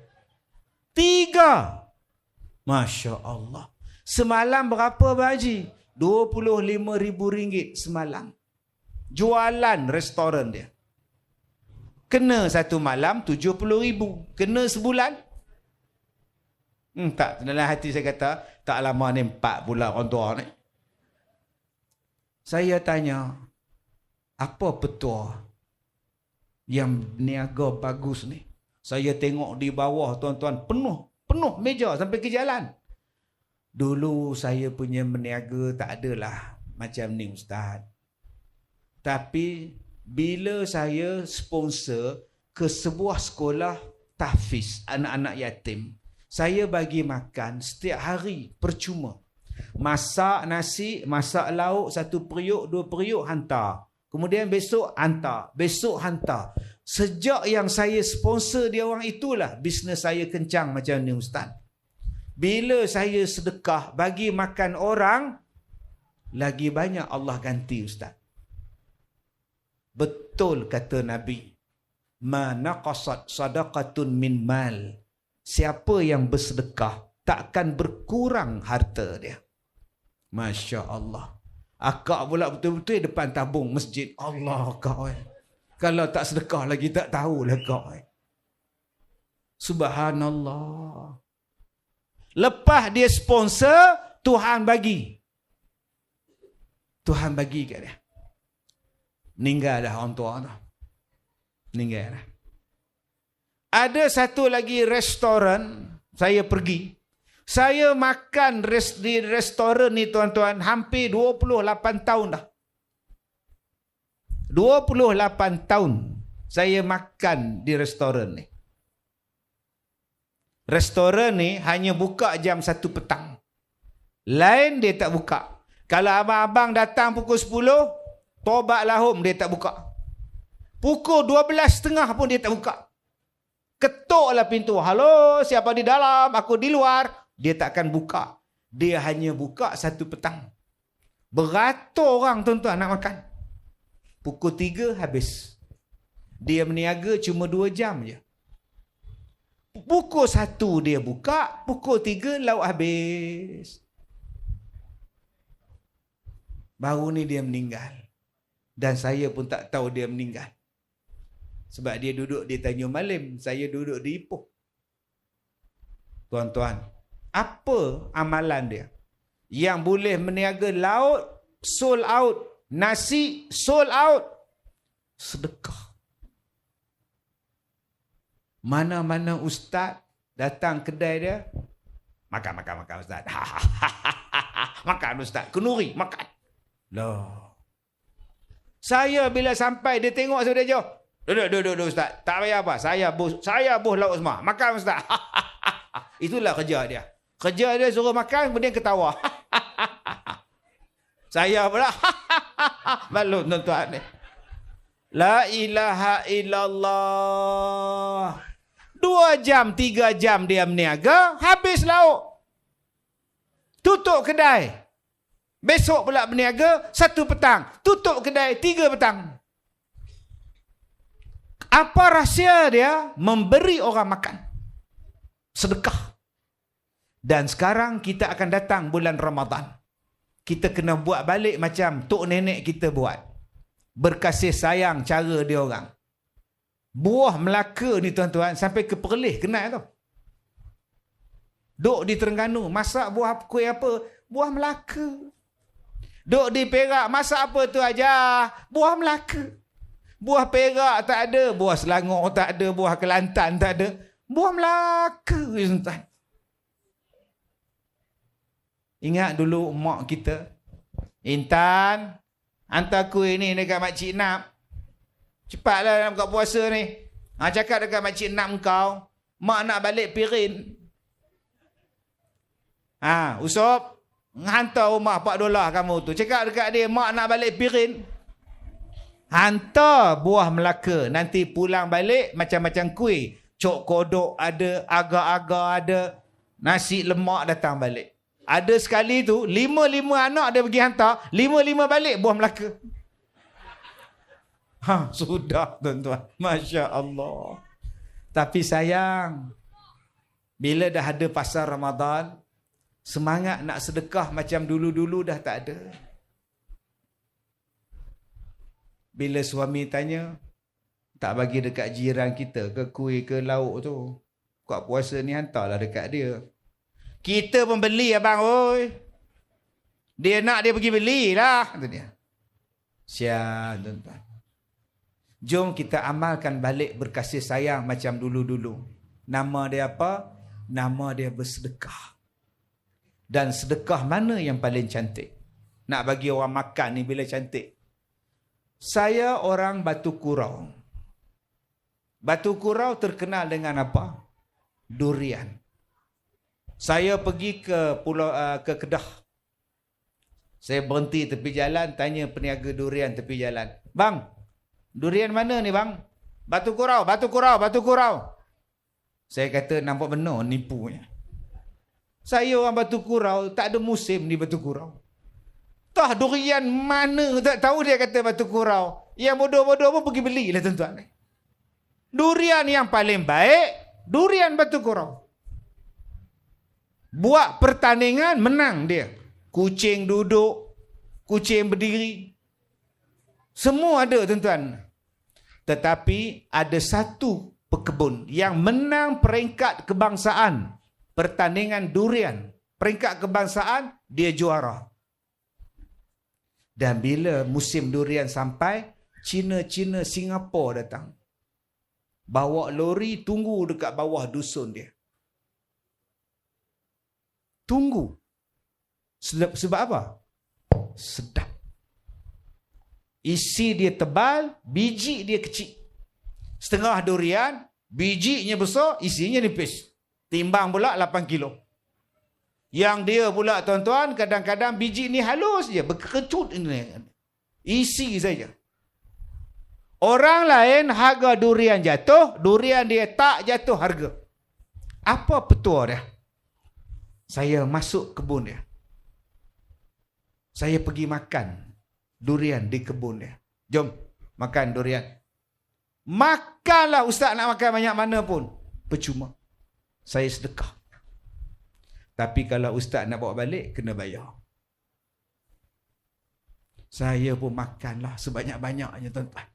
3. Masya Allah. Semalam berapa Haji? RM25,000 semalam. Jualan restoran dia. Kena satu malam RM70,000. Kena sebulan? Tak. Dalam hati saya kata, tak lama ni 4 bulan orang tua ni. Saya tanya, apa petua yang niaga bagus ni? Saya tengok di bawah tuan-tuan penuh meja sampai ke jalan. Dulu saya punya meniaga tak adalah macam ni Ustaz. Tapi bila saya sponsor ke sebuah sekolah tahfiz anak-anak yatim, saya bagi makan setiap hari percuma. Masak nasi, masak lauk, 1 periuk, 2 periuk, hantar. Kemudian besok hantar, besok hantar. Sejak yang saya sponsor dia orang itulah bisnes saya kencang macam ni Ustaz. Bila saya sedekah bagi makan orang, lagi banyak Allah ganti Ustaz. Betul kata Nabi, ma naqasat sadaqatun min mal. Siapa yang bersedekah takkan berkurang harta dia. Masya Allah. Akak pula betul-betul depan tabung masjid. Allah kau. Kalau tak sedekah lagi tak tahulah kau. Subhanallah. Lepas dia sponsor, Tuhan bagi. Tuhan bagi kat dia. Meninggal dah orang tua tu. Meninggal dah. Ada satu lagi restoran, saya pergi. Saya makan di restoran ni tuan-tuan, hampir 28 tahun dah. 28 tahun saya makan di restoran ni. Restoran ni hanya buka jam 1 petang. Lain dia tak buka. Kalau abang-abang datang pukul 10, Tobat lahum, dia tak buka. Pukul 12.30 pun dia tak buka. Ketuklah pintu. Halo, siapa di dalam? Aku di luar. Dia tak akan buka. Dia hanya buka 1 petang. Beratur orang tuan-tuan nak makan. Pukul 3 habis. Dia meniaga cuma 2 jam je. Pukul 1 dia buka, pukul 3 lauk habis. Baru ni dia meninggal. Dan saya pun tak tahu dia meninggal. Sebab dia duduk di Tanjung Malim, saya duduk di Ipoh. Tuan-tuan, apa amalan dia? Yang boleh meniaga laut, sold out. Nasi, sold out. Sedekah. Mana-mana ustaz datang kedai dia, makan ustaz. Makan ustaz, kenuri, makan. Loh. Saya bila sampai, dia tengok saya dia jauh. Duduk ustaz. Tak payah apa. Saya bos laut semua. Makan ustaz. Itulah kerja dia. Kerja dia suruh makan, kemudian ketawa. Saya pula. Malu tuan-tuan ni. La ilaha illallah. 2 jam, 3 jam dia meniaga, habis lauk. Tutup kedai. Besok pula berniaga 1 petang. Tutup kedai 3 petang. Apa rahsia dia? Memberi orang makan. Sedekah. Dan sekarang kita akan datang bulan Ramadan. Kita kena buat balik macam tok nenek kita buat. Berkasih sayang cara dia orang. Buah Melaka ni tuan-tuan, sampai ke Perlis kenal tau. Duk di Terengganu, masak buah kuih apa? Buah Melaka. Duk di Perak, masak apa tu aja? Buah Melaka. Buah Perak tak ada, buah Selangor tak ada, buah Kelantan tak ada. Buah Melaka, tuan. Ingat dulu mak kita, Intan, hantar kuih ni dekat Makcik Nap. Cepatlah nak buka puasa ni. Cakap dekat Makcik Nap kau, mak nak balik Pirin. Usop, hantar rumah $4 kamu tu. Cakap dekat dia, mak nak balik Pirin. Hantar buah Melaka. Nanti pulang balik macam-macam kuih. Cok kodok ada, agar-agar ada, nasi lemak datang balik. Ada sekali tu, 5 anak dia pergi hantar, 5 balik buah Melaka. Sudah tuan-tuan. Masya Allah. Tapi sayang, bila dah ada pasar Ramadan, semangat nak sedekah macam dulu-dulu dah tak ada. Bila suami tanya, tak bagi dekat jiran kita ke kuih ke lauk tu, kuat puasa ni hantarlah dekat dia. Kita pun beli abang, oi. Dia nak dia pergi belilah, kata dia. Sial tuan-tuan. Jom kita amalkan balik berkasih sayang macam dulu-dulu. Nama dia apa? Nama dia bersedekah. Dan sedekah mana yang paling cantik? Nak bagi orang makan ni bila cantik. Saya orang Batu Kurau. Batu Kurau terkenal dengan apa? Durian. Saya pergi ke Kedah. Saya berhenti tepi jalan, tanya peniaga durian tepi jalan. Bang, durian mana ni bang? Batu Kurau, Batu Kurau, Batu Kurau. Saya kata nampak benar nipunya. Saya orang Batu Kurau, tak ada musim di Batu Kurau. Tah durian mana tak tahu, dia kata Batu Kurau. Yang bodoh-bodoh pun pergi belilah tuan-tuan. Durian yang paling baik, durian Batu Kurau. Buat pertandingan, menang dia. Kucing duduk, kucing berdiri. Semua ada tuan-tuan. Tetapi ada satu pekebun yang menang peringkat kebangsaan. Pertandingan durian. Peringkat kebangsaan, dia juara. Dan bila musim durian sampai, Cina-Cina Singapura datang. Bawa lori tunggu dekat bawah dusun dia. Tunggu. Sebab apa? Sedap. Isi dia tebal, biji dia kecil. Setengah durian, bijinya besar, isinya nipis. Timbang pula 8 kilo. Yang dia pula tuan-tuan, kadang-kadang biji ni halus je, berkecut ini. Isi saja. Orang lain harga durian jatuh, durian dia tak jatuh harga. Apa petua dia? Saya masuk kebun dia. Saya pergi makan durian di kebun dia. Jom makan durian. Makanlah ustaz, nak makan banyak mana pun. Percuma. Saya sedekah. Tapi kalau ustaz nak bawa balik, kena bayar. Saya pun makanlah sebanyak-banyaknya tuan-tuan.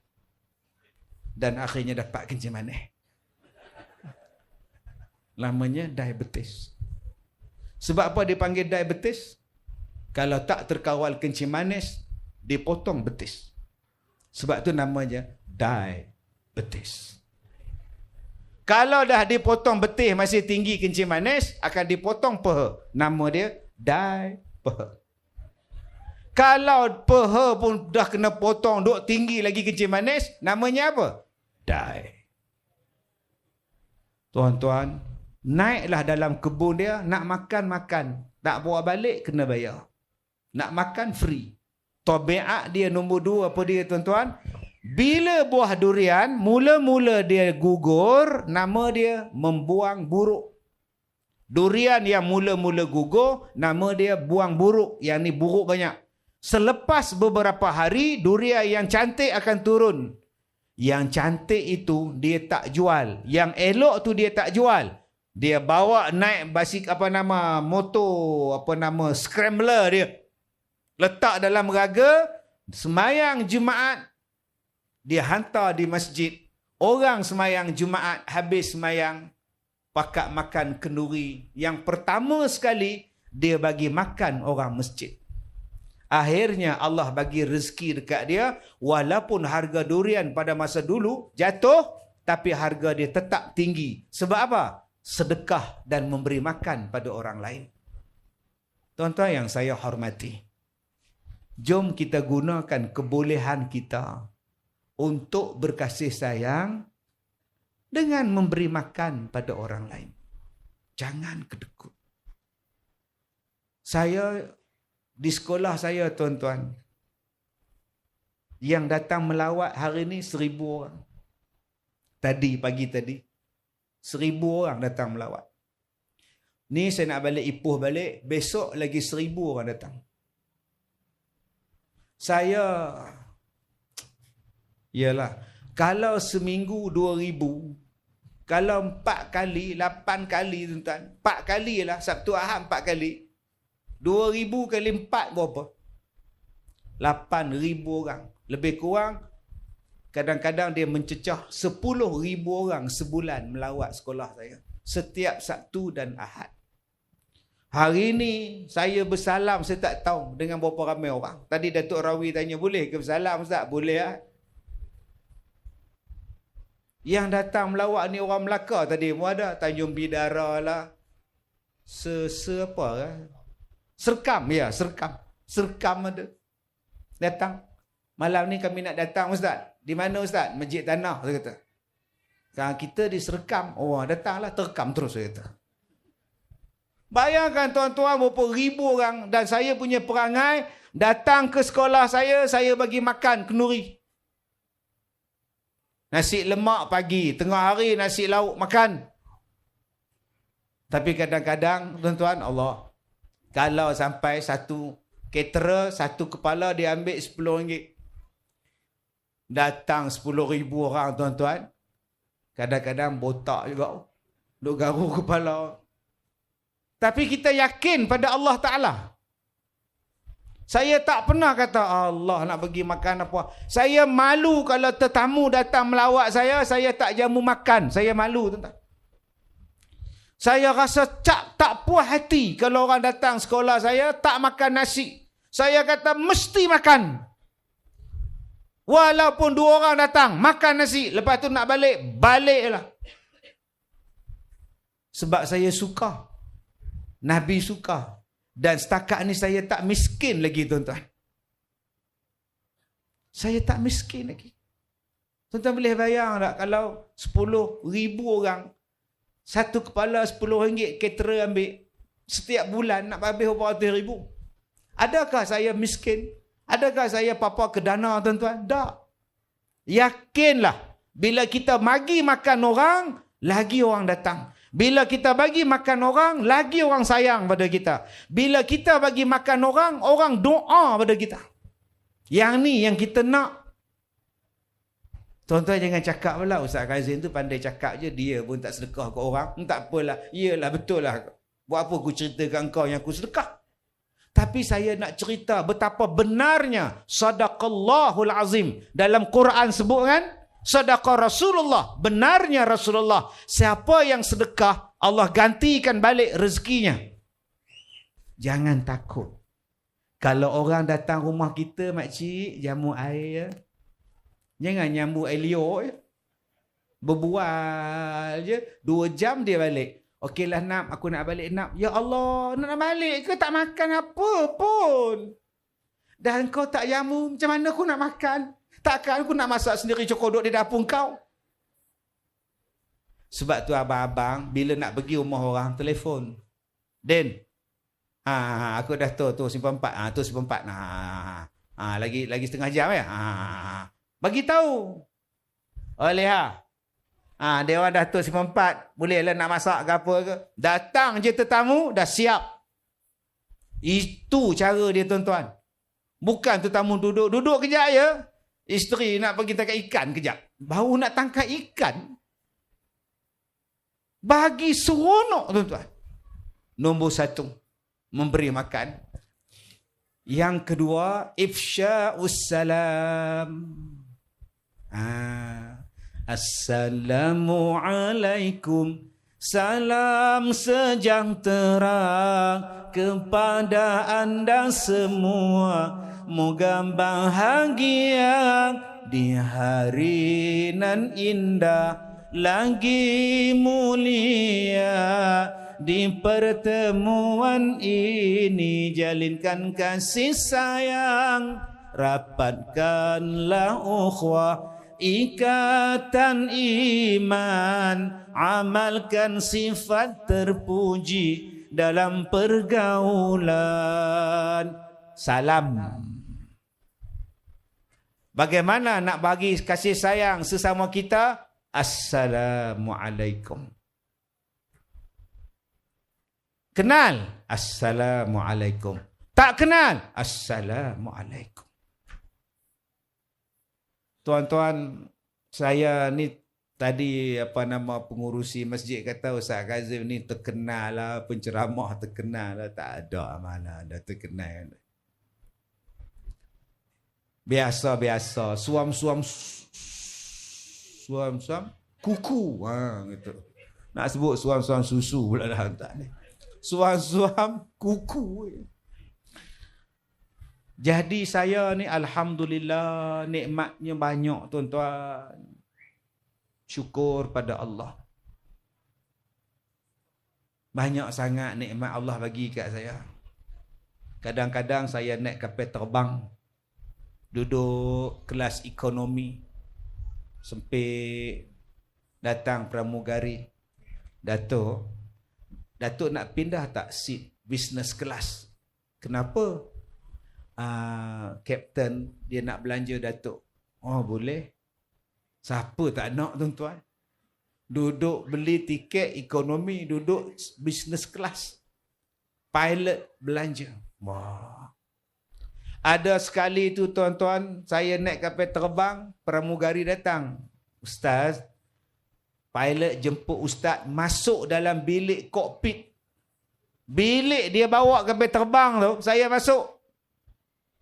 Dan akhirnya dapat kencing manis. Namanya diabetes. Sebab apa dipanggil diabetes? Kalau tak terkawal kencing manis, dipotong betis. Sebab tu namanya diabetes. Kalau dah dipotong betis masih tinggi kencing manis, akan dipotong peha. Nama dia diabetes. Kalau peha pun dah kena potong, duk tinggi lagi kencing manis, namanya apa? Tuan-tuan, naiklah dalam kebun dia, nak makan. Tak bawa balik, kena bayar. Nak makan, free. Tabiat dia nombor 2 apa dia tuan-tuan? Bila buah durian, mula-mula dia gugur, nama dia membuang buruk. Durian yang mula-mula gugur, nama dia buang buruk. Yang ni buruk banyak. Selepas beberapa hari, durian yang cantik akan turun. Yang cantik itu dia tak jual. Yang elok tu dia tak jual. Dia bawa naik motor, scrambler dia. Letak dalam raga, semayang Jumaat, dia hantar di masjid. Orang semayang Jumaat, habis semayang, pakat makan kenduri. Yang pertama sekali, dia bagi makan orang masjid. Akhirnya Allah bagi rezeki dekat dia, walaupun harga durian pada masa dulu jatuh, tapi harga dia tetap tinggi. Sebab apa? Sedekah dan memberi makan pada orang lain. Tuan-tuan yang saya hormati, jom kita gunakan kebolehan kita untuk berkasih sayang dengan memberi makan pada orang lain. Jangan kedekut. Di sekolah saya tuan-tuan, yang datang melawat hari ni 1,000 orang. Pagi tadi 1,000 orang datang melawat. Ni saya nak balik Ipoh balik, besok lagi 1,000 orang datang. Kalau seminggu 2,000, kalau 4 kali, 8 kali tuan-tuan, 4 kali lah, Sabtu Ahad 4 kali. 2,000 kali 4 berapa? 8,000 orang. Lebih kurang, kadang-kadang dia mencecah 10,000 orang sebulan melawat sekolah saya. Setiap Sabtu dan Ahad. Hari ni, saya bersalam, saya tak tahu dengan berapa ramai orang. Tadi Datuk Rawi tanya, boleh ke bersalam Ustaz? Boleh lah. Yang datang melawat ni orang Melaka tadi pun ada. Tanjung Bidara lah. Apa lah? Serkam ada. Datang. Malam ni kami nak datang Ustaz. Di mana Ustaz? Masjid Tanah, saya kata. Sekarang kita di Serkam. Oh, datanglah, terekam terus, saya kata. Bayangkan tuan-tuan berapa ribu orang, dan saya punya perangai datang ke sekolah saya bagi makan kenduri. Nasi lemak pagi, tengah hari nasi lauk makan. Tapi kadang-kadang tuan-tuan, Allah, kalau sampai satu caterer, satu kepala dia ambil RM10. Datang 10,000 orang tuan-tuan. Kadang-kadang botak juga. Duk garu kepala. Tapi kita yakin pada Allah Ta'ala. Saya tak pernah kata Allah nak bagi makan apa. Saya malu kalau tetamu datang melawat saya tak jamu makan. Saya malu tuan-tuan. Saya rasa tak puas hati kalau orang datang sekolah saya tak makan nasi. Saya kata mesti makan. Walaupun 2 orang datang makan nasi, lepas tu nak baliklah. Sebab saya suka. Nabi suka. Dan setakat ni saya tak miskin lagi tuan-tuan. Saya tak miskin lagi. Tuan-tuan boleh bayang tak kalau 10,000 orang, satu kepala RM10 caterer ambil, setiap bulan nak habis berapa ratus ribu. Adakah saya miskin? Adakah saya papa ke dana tuan-tuan? Tak. Yakinlah. Bila kita bagi makan orang, lagi orang datang. Bila kita bagi makan orang, lagi orang sayang pada kita. Bila kita bagi makan orang, orang doa pada kita. Yang ni yang kita nak. Tuan-tuan jangan cakap pula Ustaz Kazim tu pandai cakap je, dia pun tak sedekah ke orang. Tak apalah, iyalah betul lah. Buat apa aku cerita kat engkau yang aku sedekah? Tapi saya nak cerita betapa benarnya sadaqallahul azim. Dalam Quran sebut kan? Sadaqah Rasulullah. Benarnya Rasulullah. Siapa yang sedekah, Allah gantikan balik rezekinya. Jangan takut. Kalau orang datang rumah kita, makcik, jamu air ya. Jangan nyambut air liur ya. Berbual je. 2 jam dia balik. Okeylah nak, aku nak balik nak. Ya Allah, nak balik ke tak makan apa pun. Dan kau tak jamu, macam mana aku nak makan? Takkan aku nak masak sendiri cokodok di dapur kau. Sebab tu abang-abang, bila nak pergi rumah orang, telefon. Den, aku dah tu simpan 4. Tu simpan 4. Lagi setengah jam ya. Bagi tahu. Leha. Dia orang dah tu simpan 4. Bolehlah nak masak ke apa ke. Datang je tetamu, dah siap. Itu cara dia tuan-tuan. Bukan tetamu duduk kejap ya. Isteri nak pergi tangkap ikan kejap. Baru nak tangkap ikan. Bagi seronok tuan-tuan. Nombor 1. Memberi makan. Yang kedua, ifsya'us salam. Assalamualaikum. Salam sejahtera kepada anda semua. Moga bahagia di hari nan indah, lagi mulia di pertemuan ini. Jalinkan kasih sayang, rapatkanlah ukhuwah, ikatan iman, amalkan sifat terpuji dalam pergaulan. Salam. Bagaimana nak bagi kasih sayang sesama kita? Assalamualaikum. Kenal? Assalamualaikum. Tak kenal? Assalamualaikum. Tuan-tuan, saya ni tadi pengurusi masjid kata Ustaz Kazim ni terkenal lah, penceramah terkenal lah. Tak ada mana ada terkenal. Biasa-biasa, suam-suam kuku. Gitu. Nak sebut suam-suam susu pula dah tak ni. Suam-suam kuku. Jadi saya ni alhamdulillah nikmatnya banyak tuan-tuan. Syukur pada Allah. Banyak sangat nikmat Allah bagi kat saya. Kadang-kadang saya naik kapal terbang, duduk kelas ekonomi, sempit, datang pramugari. Datuk nak pindah tak seat business class? Kenapa? Kapten dia nak belanja Datuk. Oh boleh. Siapa tak nak tuan-tuan? Duduk beli tiket ekonomi, duduk business class. Pilot belanja. Wah. Ada sekali tu tuan-tuan, saya naik kapal terbang, pramugari datang. Ustaz, pilot jemput Ustaz masuk dalam bilik kokpit. Bilik dia bawa kapal terbang tu, saya masuk.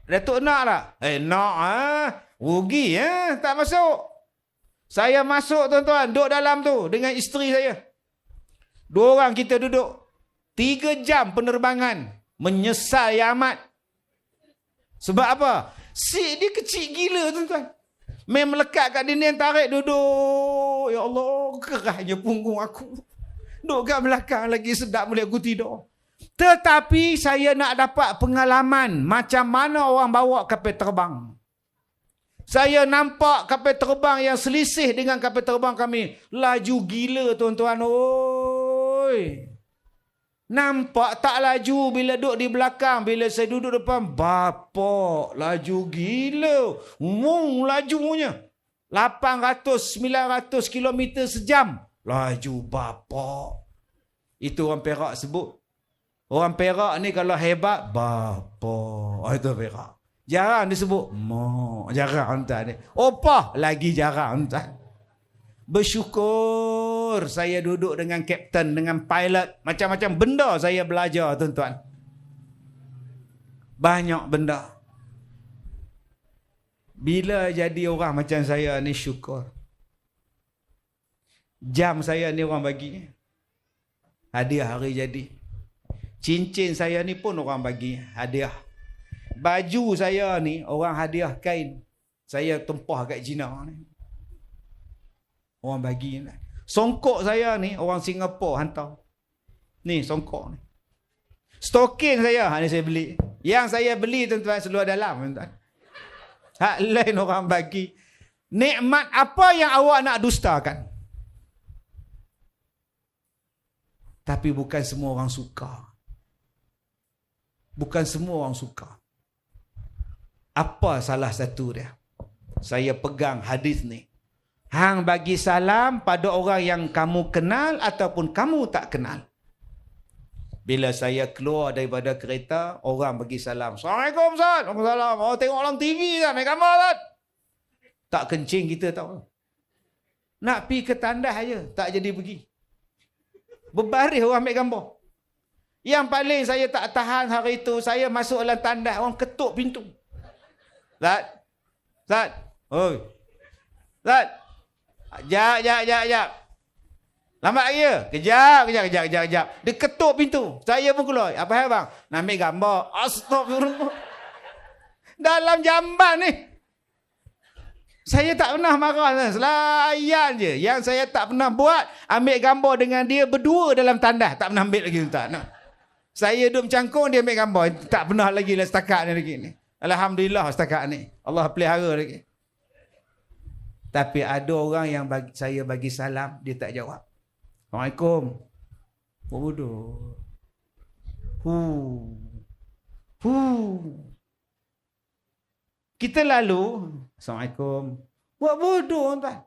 Datuk nak tak? Nak rugi tak masuk. Saya masuk tuan-tuan, duduk dalam tu dengan isteri saya. 2 orang kita duduk. 3 jam penerbangan. Menyesal ya amat. Sebab apa? Seat dia kecil gila tuan-tuan. Main melekat kat dinding, tarik duduk. Ya Allah, kerahnya punggung aku. Duduk kat belakang lagi sedap boleh aku tidur. Tetapi saya nak dapat pengalaman macam mana orang bawa kapal terbang. Saya nampak kapal terbang yang selisih dengan kapal terbang kami. Laju gila tuan-tuan. Oi. Nampak tak laju bila duduk di belakang. Bila saya duduk depan, bapak laju gila. Lajunya. 800-900 km sejam. Laju bapak. Itu orang Perak sebut. Orang Perak ni kalau hebat, bapak. Itu Perak. Jarang disebut, mak. Jarang entah ni. Opah, lagi jarang entah. Bersyukur saya duduk dengan kapten, dengan pilot. Macam-macam benda saya belajar, tuan-tuan. Banyak benda. Bila jadi orang macam saya ni, syukur. Jam saya ni orang bagi. Hadiah hari jadi. Cincin saya ni pun orang bagi. Hadiah. Baju saya ni orang hadiah kain. Saya tempah kat Cina ni. Orang bagi. Songkok saya ni orang Singapura hantar. Ni songkok ni. Stokin saya, ni saya beli. Yang saya beli tuan-tuan seluar dalam, tuan-tuan. Hak lain orang bagi. Nikmat apa yang awak nak dustakan? Tapi bukan semua orang suka. Bukan semua orang suka. Apa salah satu dia? Saya pegang hadis ni. Hang bagi salam pada orang yang kamu kenal ataupun kamu tak kenal. Bila saya keluar daripada kereta, orang bagi salam. Assalamualaikum Ustaz. Waalaikumsalam. Oh, tengok orang TV kan, ambil gambar Ustaz. Tak kencing kita tahu. Nak pergi ke tandas aja, tak jadi pergi. Berbaris orang ambil gambar. Yang paling saya tak tahan hari itu, saya masuk dalam tandas, orang ketuk pintu. Ustaz. Ustaz. Oi. Ustaz. Jap. Lambat lagi ya? Kejap. Dia ketuk pintu. Saya pun keluar. Apa hal bang? Nak ambil gambar. Astagfirullah. Dalam jamban ni. Saya tak pernah marah. Selayan je. Yang saya tak pernah buat, ambil gambar dengan dia berdua dalam tandas. Tak pernah ambil lagi. Tak. Saya duduk mencangkung, dia ambil gambar. Tak pernah lagi lah setakat ni lagi ni. Alhamdulillah setakat ni. Allah pelihara lagi. Tapi ada orang yang saya bagi salam, dia tak jawab. Assalamualaikum. Buat bodoh. Kita lalu, Assalamualaikum. Buat bodoh tuan.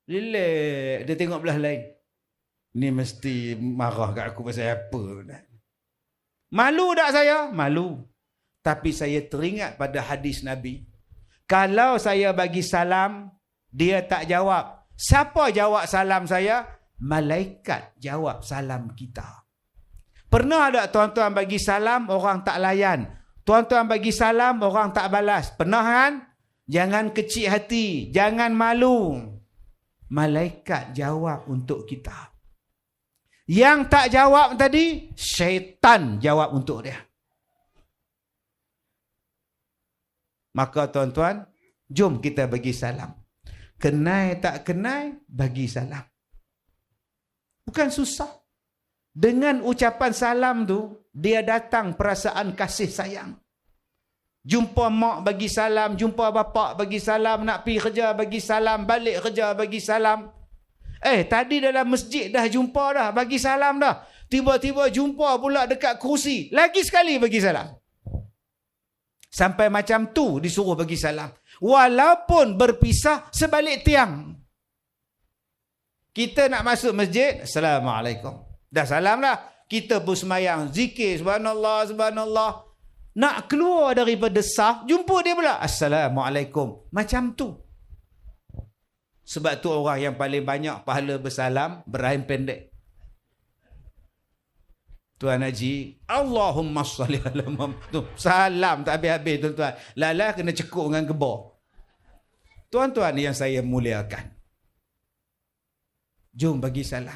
Relax. Dia tengok belah lain. Ni mesti marah kat aku pasal apa. Malu tak saya? Malu. Tapi saya teringat pada hadis Nabi. Kalau saya bagi salam, dia tak jawab. Siapa jawab salam saya? Malaikat jawab salam kita. Pernah tak tuan-tuan bagi salam, orang tak layan? Tuan-tuan bagi salam, orang tak balas. Pernah kan? Jangan kecil hati. Jangan malu. Malaikat jawab untuk kita. Yang tak jawab tadi, syaitan jawab untuk dia. Maka tuan-tuan, jom kita bagi salam. Kenal tak kenal, bagi salam. Bukan susah. Dengan ucapan salam tu, dia datang perasaan kasih sayang. Jumpa mak bagi salam, jumpa bapak bagi salam, nak pergi kerja bagi salam, balik kerja bagi salam. Tadi dalam masjid dah jumpa dah, bagi salam dah. Tiba-tiba jumpa pula dekat kerusi, lagi sekali bagi salam. Sampai macam tu disuruh bagi salam. Walaupun berpisah sebalik tiang. Kita nak masuk masjid, Assalamualaikum. Dah salam dah. Kita pun semayang, zikir, subhanallah, subhanallah. Nak keluar daripada saf, jumpa dia pula, Assalamualaikum. Macam tu. Sebab tu orang yang paling banyak pahala bersalam, berrahim pendek. Tuan Haji, Allahumma salli ala Muhammad. Salam tak habis-habis tuan-tuan. Lala kena cekuk dengan gebor. Tuan-tuan yang saya muliakan. Jom bagi salam.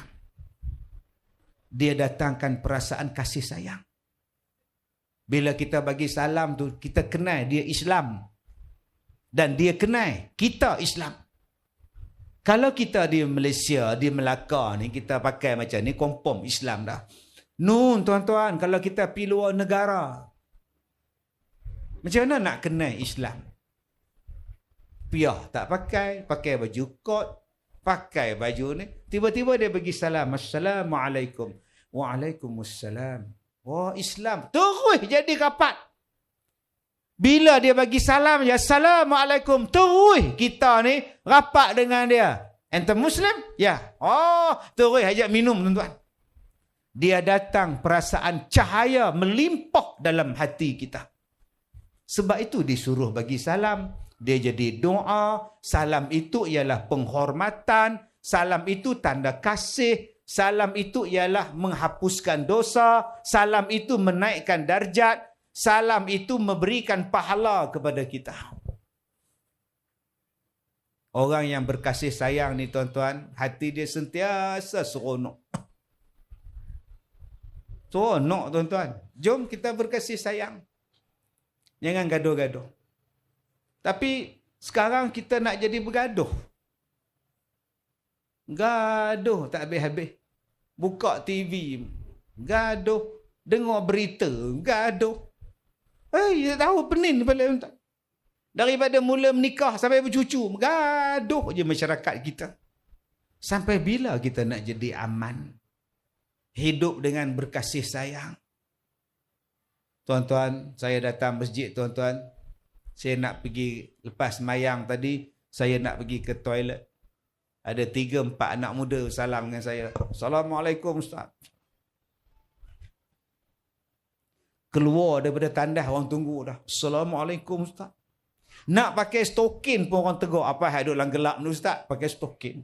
Dia datangkan perasaan kasih sayang. Bila kita bagi salam tu, kita kenal dia Islam. Dan dia kenal kita Islam. Kalau kita di Malaysia, di Melaka ni, kita pakai macam ni, confirm Islam dah. Nun tuan-tuan, kalau kita pergi luar negara, macam mana nak kenal Islam? Piah tak pakai, pakai baju kot, pakai baju ni, tiba-tiba dia bagi salam, Assalamualaikum. Waalaikumsalam. Oh, Islam terus jadi rapat. Bila dia bagi salam, ya Assalamualaikum, terus kita ni rapat dengan dia. Ente Muslim? Ya. Oh, terus ajak minum tuan-tuan. Dia datang perasaan cahaya melimpah dalam hati kita. Sebab itu disuruh bagi salam. Dia jadi doa. Salam itu ialah penghormatan. Salam itu tanda kasih. Salam itu ialah menghapuskan dosa. Salam itu menaikkan darjat. Salam itu memberikan pahala kepada kita. Orang yang berkasih sayang ni tuan-tuan, hati dia sentiasa seronok. Seronok tuan-tuan. Jom kita berkasih sayang. Jangan gaduh-gaduh. Tapi sekarang kita nak jadi bergaduh. Gaduh tak habis-habis. Buka TV, gaduh. Dengar berita, gaduh. Tak tahu pening kepala tuan. Daripada mula menikah sampai bercucu, gaduh je masyarakat kita. Sampai bila kita nak jadi aman? Hidup dengan berkasih sayang. Tuan-tuan, saya datang masjid tuan-tuan. Saya nak pergi, lepas mayang tadi, saya nak pergi ke toilet. Ada 3-4 anak muda salam dengan saya. Assalamualaikum Ustaz. Keluar daripada tandas orang tunggu dah. Assalamualaikum Ustaz. Nak pakai stokin pun orang tegur. Apa yang duduk dalam gelap ni Ustaz? Pakai stokin.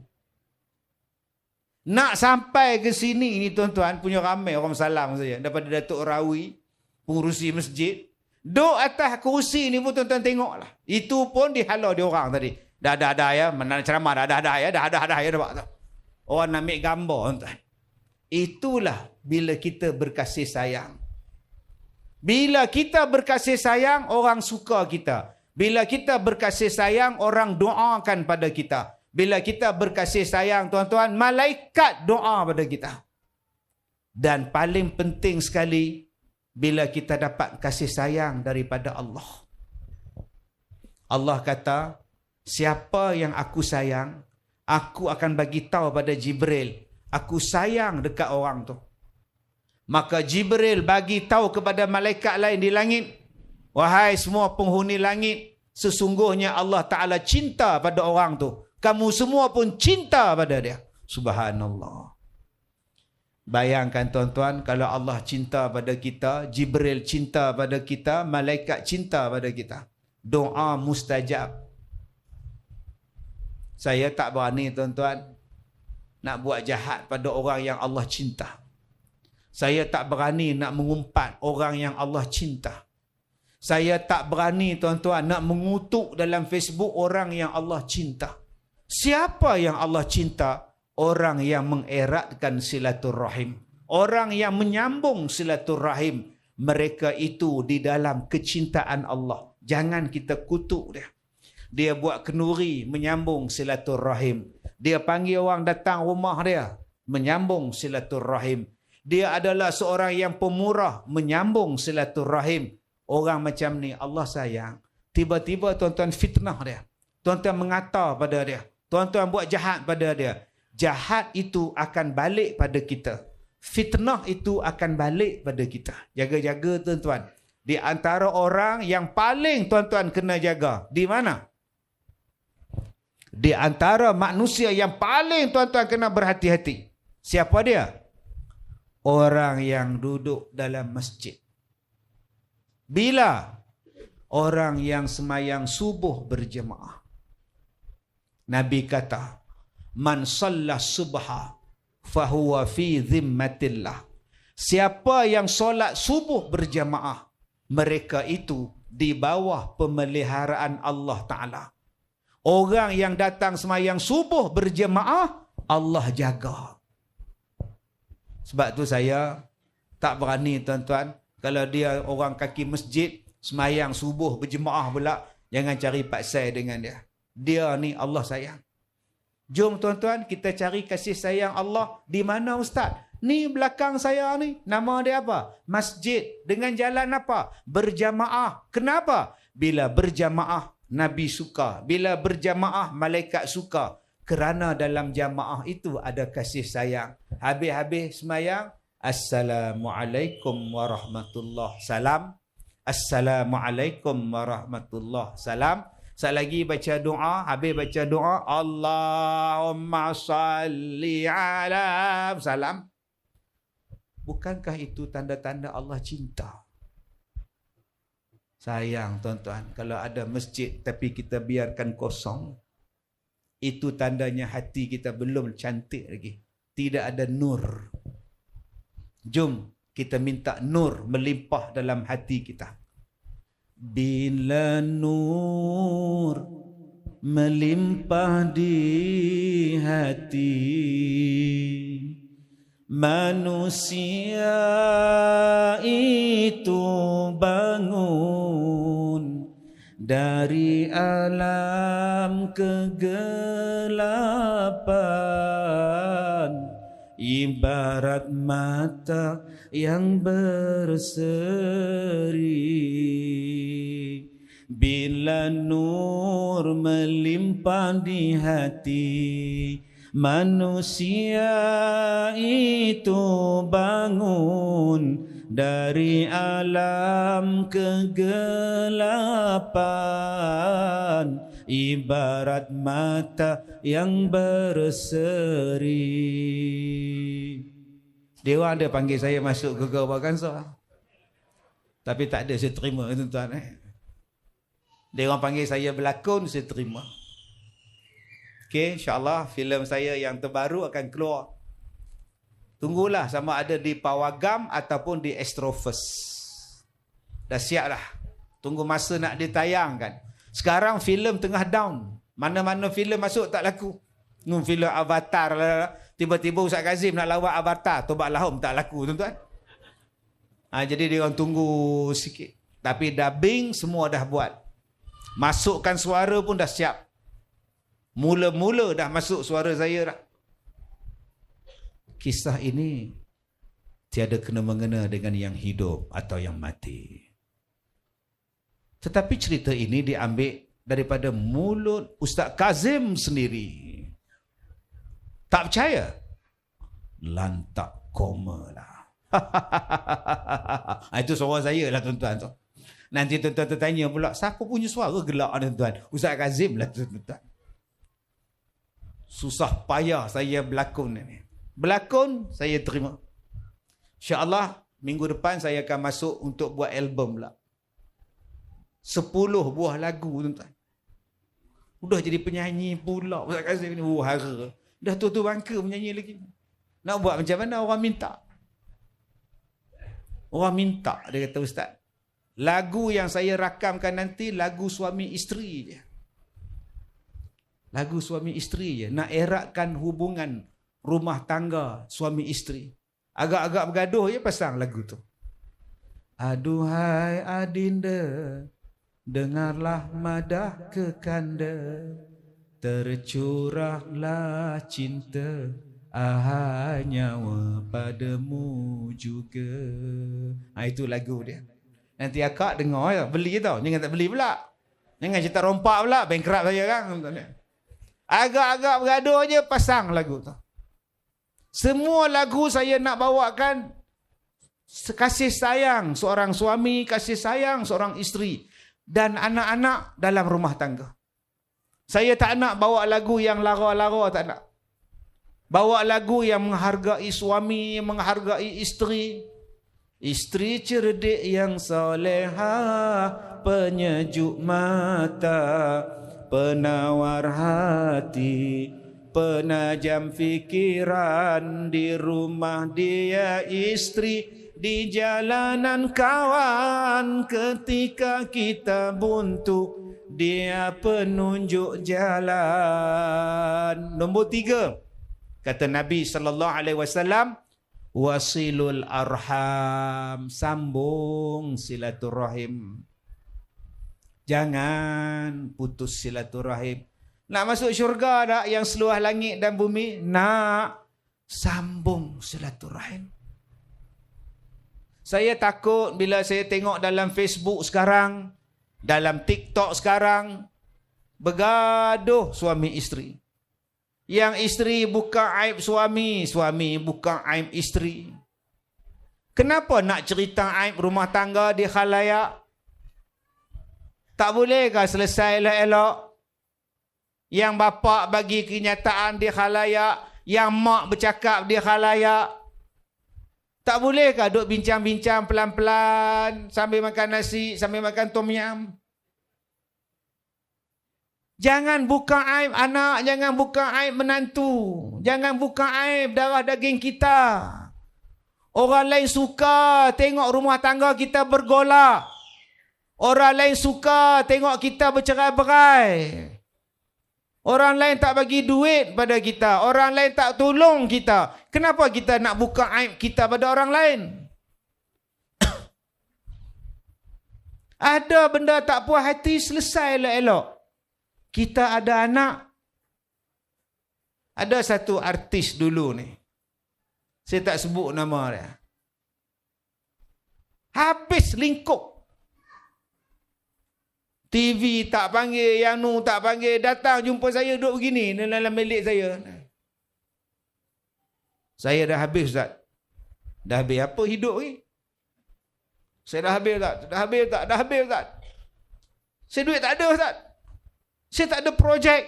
Nak sampai ke sini ni tuan-tuan, punya ramai orang salam saya. Daripada Datuk Rawi, pengurusi masjid. Duduk atas kerusi ni pun tuan-tuan tengoklah. Itu pun dihalau dia orang tadi. Dah ya. Mana ceramah dah ya. Dah ya. Orang nak ambil gambar tuan-tuan. Itulah bila kita berkasih sayang. Bila kita berkasih sayang, orang suka kita. Bila kita berkasih sayang, orang doakan pada kita. Bila kita berkasih sayang, tuan-tuan, malaikat doa pada kita. Dan paling penting sekali, bila kita dapat kasih sayang daripada Allah. Allah kata, siapa yang aku sayang, aku akan bagi tahu pada Jibril, aku sayang dekat orang tu. Maka Jibril bagi tahu kepada malaikat lain di langit, wahai semua penghuni langit, sesungguhnya Allah Ta'ala cinta pada orang tu. Kamu semua pun cinta pada dia. Subhanallah. Bayangkan tuan-tuan, kalau Allah cinta pada kita, Jibril cinta pada kita, malaikat cinta pada kita. Doa mustajab. Saya tak berani tuan-tuan nak buat jahat pada orang yang Allah cinta. Saya tak berani nak mengumpat orang yang Allah cinta. Saya tak berani tuan-tuan nak mengutuk dalam Facebook orang yang Allah cinta. Siapa yang Allah cinta? Orang yang mengeratkan silaturrahim. Orang yang menyambung silaturrahim. Mereka itu di dalam kecintaan Allah. Jangan kita kutuk dia. Dia buat kenduri menyambung silaturrahim. Dia panggil orang datang rumah dia menyambung silaturrahim. Dia adalah seorang yang pemurah menyambung silaturrahim. Orang macam ni Allah sayang. Tiba-tiba tuan-tuan fitnah dia. Tuan-tuan mengata pada dia. Tuan-tuan buat jahat pada dia. Jahat itu akan balik pada kita. Fitnah itu akan balik pada kita. Jaga-jaga tuan-tuan. Di antara orang yang paling tuan-tuan kena jaga. Di mana? Di antara manusia yang paling tuan-tuan kena berhati-hati. Siapa dia? Orang yang duduk dalam masjid. Bila? Orang yang semayang subuh berjemaah. Nabi kata, man shalla subha fahuwa fi zimmatillah. Siapa yang solat subuh berjemaah, mereka itu di bawah pemeliharaan Allah Ta'ala. Orang yang datang semayang subuh berjemaah, Allah jaga. Sebab tu saya tak berani tuan-tuan. Kalau dia orang kaki masjid, semayang subuh berjemaah pula, jangan cari paksai dengan dia. Dia ni Allah sayang. Jom tuan-tuan, kita cari kasih sayang Allah. Di mana Ustaz? Ni belakang saya ni. Nama dia apa? Masjid. Dengan jalan apa? Berjamaah. Kenapa? Bila berjamaah, Nabi suka. Bila berjamaah, malaikat suka. Kerana dalam jamaah itu ada kasih sayang. Habis-habis semayang, Assalamualaikum warahmatullahi salam. Assalamualaikum warahmatullahi salam. Sekali lagi baca doa, habis baca doa, Allahumma salli ala salam. Bukankah itu tanda-tanda Allah cinta? Sayang tuan-tuan, kalau ada masjid tapi kita biarkan kosong, itu tandanya hati kita belum cantik lagi. Tidak ada nur. Jom kita minta nur melimpah dalam hati kita. Bila nur melimpah di hati, manusia itu bangun dari alam kegelapan, ibarat mata yang berseri. Bila nur melimpah di hati, manusia itu bangun dari alam kegelapan, ibarat mata yang berseri. Dewan ada panggil saya masuk ke Gawah Kansa, tapi tak ada saya terima tuan-tuan. Dewan panggil saya berlakon, saya terima. Okey, insyaAllah filem saya yang terbaru akan keluar. Tunggulah sama ada di Pawagam ataupun di Astrofest. Dah siap lah. Tunggu masa nak ditayangkan. Sekarang filem tengah down. Mana-mana filem masuk tak laku. Filem Avatar lah. Tiba-tiba Ustaz Kazim nak lawak Avatar. Tobat lahum tak laku tuan-tuan. Jadi dia orang tunggu sikit. Tapi dubbing semua dah buat. Masukkan suara pun dah siap. Mula-mula dah masuk suara saya dah. Kisah ini tiada kena-mengena dengan yang hidup atau yang mati. Tetapi cerita ini diambil daripada mulut Ustaz Kazim sendiri. Tak percaya? Lantak koma lah. Itu suara saya lah tuan-tuan. Nanti tuan-tuan tertanya pula, siapa punya suara gelak tuan-tuan? Ustaz Kazim lah tuan-tuan. Susah payah saya berlakon ni. Berlakon, saya terima. InsyaAllah, minggu depan saya akan masuk untuk buat album pula. 10 buah lagu, tuan-tuan. Udah jadi penyanyi pula. Ustaz Kazim ni, hara. Dah tu bangka menyanyi lagi. Nak buat macam mana orang minta? Orang minta, dia kata Ustaz. Lagu yang saya rakamkan nanti, lagu suami isteri je. Lagu suami isteri je. Nak eratkan hubungan rumah tangga suami isteri. Agak-agak bergaduh je pasang lagu tu. Aduhai adinda, dengarlah madah kekanda, tercurahlah cinta, ahai nyawa padamu juga. Itu lagu dia. Nanti akak dengar ya, beli tau. Jangan tak beli pula. Jangan cerita rompak pula, bankrupt saya kan. Agak-agak bergaduh je pasang lagu tu. Semua lagu saya nak bawakan kasih sayang seorang suami, kasih sayang seorang isteri dan anak-anak dalam rumah tangga. Saya tak nak bawa lagu yang lara-lara, tak nak. Bawa lagu yang menghargai suami, menghargai isteri. Isteri cerdik yang solehah, penyejuk mata, penawar hati, penajam fikiran. Di rumah dia istri, di jalanan kawan. Ketika kita buntu, dia penunjuk jalan. Nombor 3, kata Nabi SAW, wasilul arham, sambung silaturahim. Jangan putus silaturahim. Nak masuk syurga tak yang seluas langit dan bumi? Nak. Sambung silaturahim. Saya takut bila saya tengok dalam Facebook sekarang, dalam TikTok sekarang, bergaduh suami isteri. Yang isteri buka aib suami, suami buka aib isteri. Kenapa nak cerita aib rumah tangga di khalayak? Tak bolehkah selesai elok-elok? Yang bapa bagi kenyataan di khalayak, yang mak bercakap di khalayak. Tak bolehkah duk bincang-bincang pelan-pelan sambil makan nasi, sambil makan tom yam? Jangan buka aib anak, jangan buka aib menantu, jangan buka aib darah daging kita. Orang lain suka tengok rumah tangga kita bergolak. Orang lain suka tengok kita bercerai-berai. Orang lain tak bagi duit pada kita. Orang lain tak tolong kita. Kenapa kita nak buka aib kita pada orang lain? Ada benda tak puas hati, selesai elok-elok. Kita ada anak. Ada satu artis dulu ni. Saya tak sebut nama dia. Habis lingkup. TV tak panggil, yang nu tak panggil, datang jumpa saya duduk begini dalam bilik saya. Saya dah habis, Ustaz. Dah habis apa hidup ni? Saya dah habis, Ustaz. Dah habis, Ustaz. Dah habis, Ustaz. Saya duit tak ada, Ustaz. Saya tak ada projek.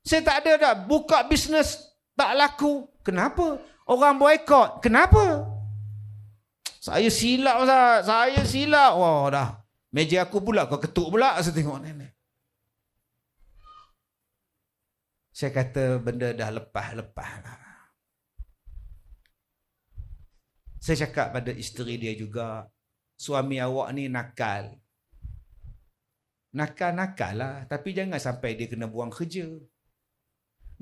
Saya tak ada dah. Buka bisnes tak laku. Kenapa? Orang boykot. Kenapa? Saya silap, Ustaz. Saya silap. Wah, dah. Meja aku pula, kau ketuk pula. Saya tengok ni. Saya kata benda dah lepas-lepas lah. Saya cakap pada isteri dia juga, suami awak ni nakal. Nakal-nakal lah. Tapi jangan sampai dia kena buang kerja.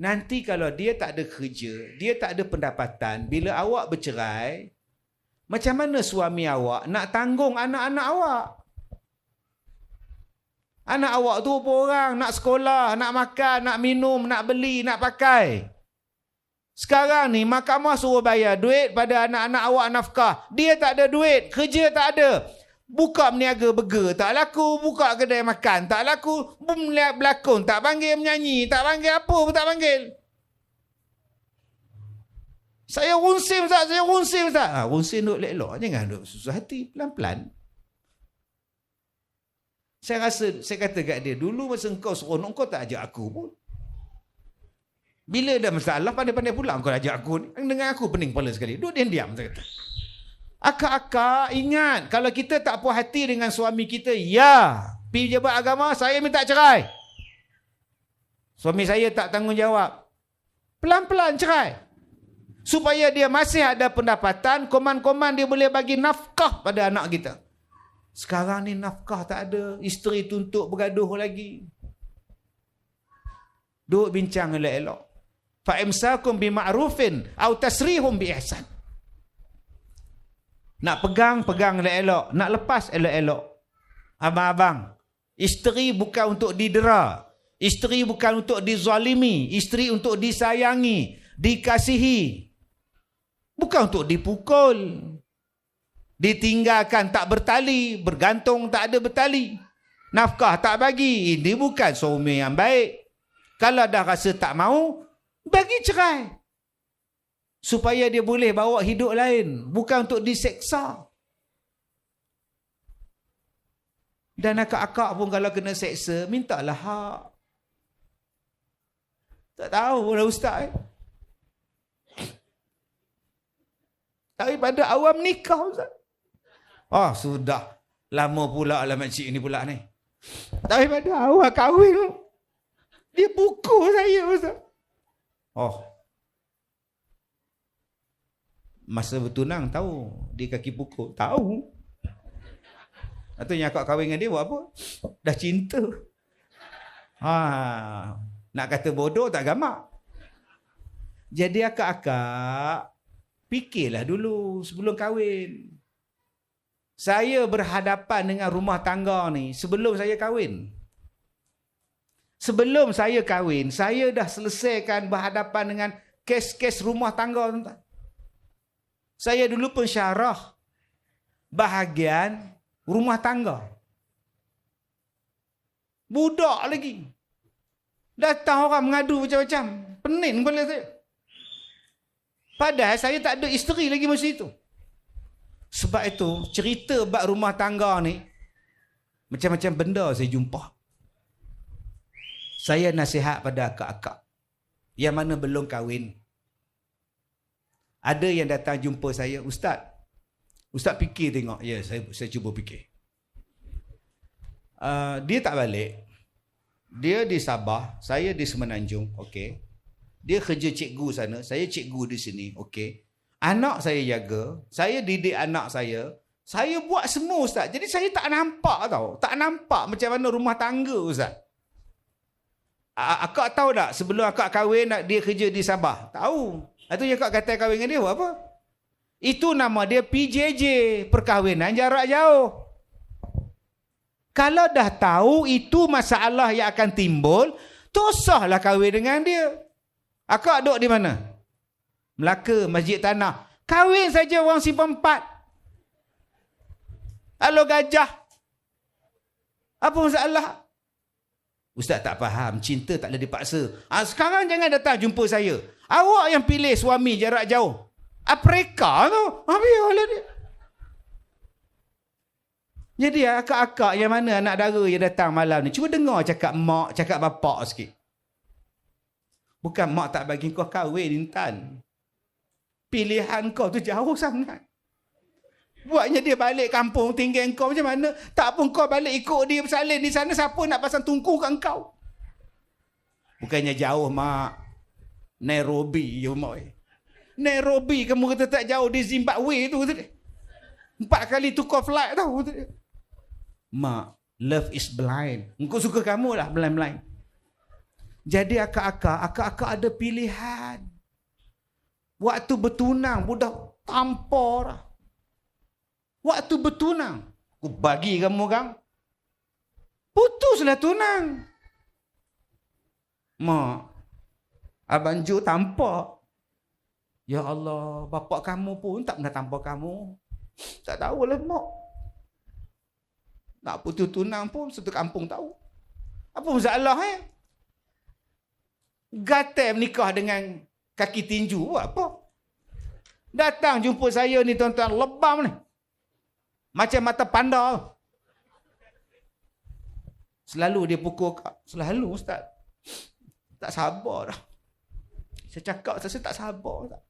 Nanti kalau dia tak ada kerja, dia tak ada pendapatan, bila awak bercerai, macam mana suami awak nak tanggung anak-anak awak? Anak awak tu berapa orang? Nak sekolah, nak makan, nak minum, nak beli, nak pakai. Sekarang ni mahkamah suruh bayar duit pada anak-anak awak nafkah. Dia tak ada duit, kerja tak ada. Buka berniaga burger tak laku, buka kedai makan tak laku, berlakon tak panggil, menyanyi tak panggil, apa pun tak panggil. Saya runsim, Ustaz, saya runsim, Ustaz. Runsim duk elok-elok, jangan duk susah hati, pelan-pelan. Saya kata kat dia, dulu masa engkau seronok, kau tak ajak aku pun. Bila ada masalah, pandai-pandai pula kau ajak aku ni. Dengan aku pening kepala sekali. Duduk diam-diam, saya kata. Akak-akak, ingat, kalau kita tak puas hati dengan suami kita, ya, pergi pejabat agama, saya minta cerai. Suami saya tak tanggungjawab. Pelan-pelan cerai. Supaya dia masih ada pendapatan, koman-koman dia boleh bagi nafkah pada anak kita. Sekarang ni nafkah tak ada. Isteri tuntut bergaduh lagi. Duduk bincang elok-elok. Fa'imsakum bima'rufin au tasrihum biihsan. Nak pegang elok-elok. Nak lepas elok-elok. Abang-abang, isteri bukan untuk didera. Isteri bukan untuk dizalimi. Isteri untuk disayangi, dikasihi. Bukan untuk dipukul. Ditinggalkan tak bertali, bergantung tak ada bertali. Nafkah tak bagi, ini bukan suami yang baik. Kalau dah rasa tak mau, bagi cerai. Supaya dia boleh bawa hidup lain, bukan untuk diseksa. Dan akak-akak pun kalau kena seksa, mintalah hak. Tak tahu lah Ustaz. Tapi pada awam nikah, Ustaz. Sudah. Lama pula lah makcik ni pula ni. Tapi pada awal kahwin, dia pukul saya, Ustaz. Masa bertunang tahu dia kaki pukul. Tahu. Atau yang akak kahwin dengan dia buat apa? Dah cinta. Nak kata bodoh tak gamak. Jadi akak-akak, fikirlah dulu sebelum kahwin. Saya berhadapan dengan rumah tangga ni sebelum saya kahwin. Sebelum saya kahwin, saya dah selesaikan berhadapan dengan kes-kes rumah tangga. Saya dulu pensyarah bahagian rumah tangga. Budak lagi. Datang orang mengadu macam-macam. Pening kepala saya. Padahal saya tak ada isteri lagi masa itu. Sebab itu, cerita bab rumah tangga ni, macam-macam benda saya jumpa. Saya nasihat pada akak-akak yang mana belum kahwin. Ada yang datang jumpa saya, Ustaz fikir tengok. Ya, saya cuba fikir. Dia tak balik. Dia di Sabah, saya di Semenanjung. Okey. Dia kerja cikgu sana, saya cikgu di sini. Okey. Anak saya jaga, saya didik anak saya. Saya buat semua, Ustaz. Jadi saya tak nampak tau. Tak nampak macam mana rumah tangga, Ustaz. Akak tahu tak sebelum akak kahwin dia kerja di Sabah? Tahu. Itu yang akak kata kahwin dengan dia buat apa? Itu nama dia PJJ, perkahwinan jarak jauh. Kalau dah tahu itu masalah yang akan timbul, tak usahlah kahwin dengan dia. Akak duduk di mana? Melaka, Masjid Tanah. Kahwin saja orang Simpang 4. Halo Gajah. Apa masalah? Ustaz tak faham, cinta tak boleh dipaksa. Sekarang jangan datang jumpa saya. Awak yang pilih suami jarak jauh. Apreka tu. Biarlah dia. Jadi akak-akak yang mana anak dara yang datang malam ni, cuba dengar cakap mak, cakap bapak sikit. Bukan mak tak bagi kau kahwin, Intan. Pilihan kau tu jauh sangat. Buatnya dia balik kampung tinggal kau macam mana? Tak pun kau balik ikut dia bersalin di sana, siapa nak pasang tungku kat kau? Bukannya jauh, mak. Nairobi je, mak. Nairobi kamu kata tak jauh, di Zimbabwe tu. 4 kali tukar flight tau. Mak, love is blind. Engkau suka kamu lah, blind-blind. Jadi akak-akak ada pilihan. Waktu bertunang, budak tampar lah. Waktu bertunang, aku bagi kamu kan, putuslah tunang. Mak, Abang Jo tampak. Ya Allah, bapak kamu pun tak pernah tampak kamu. Tak tahulah mak. Nak putus tunang pun satu kampung tahu. Apa masalah Gatal menikah dengan kaki tinju, apa? Datang jumpa saya ni tuan-tuan, lebam ni. Macam mata panda. Selalu dia pukul kak. Selalu, Ustaz. Tak sabar dah. Saya cakap, saya tak sabar tak.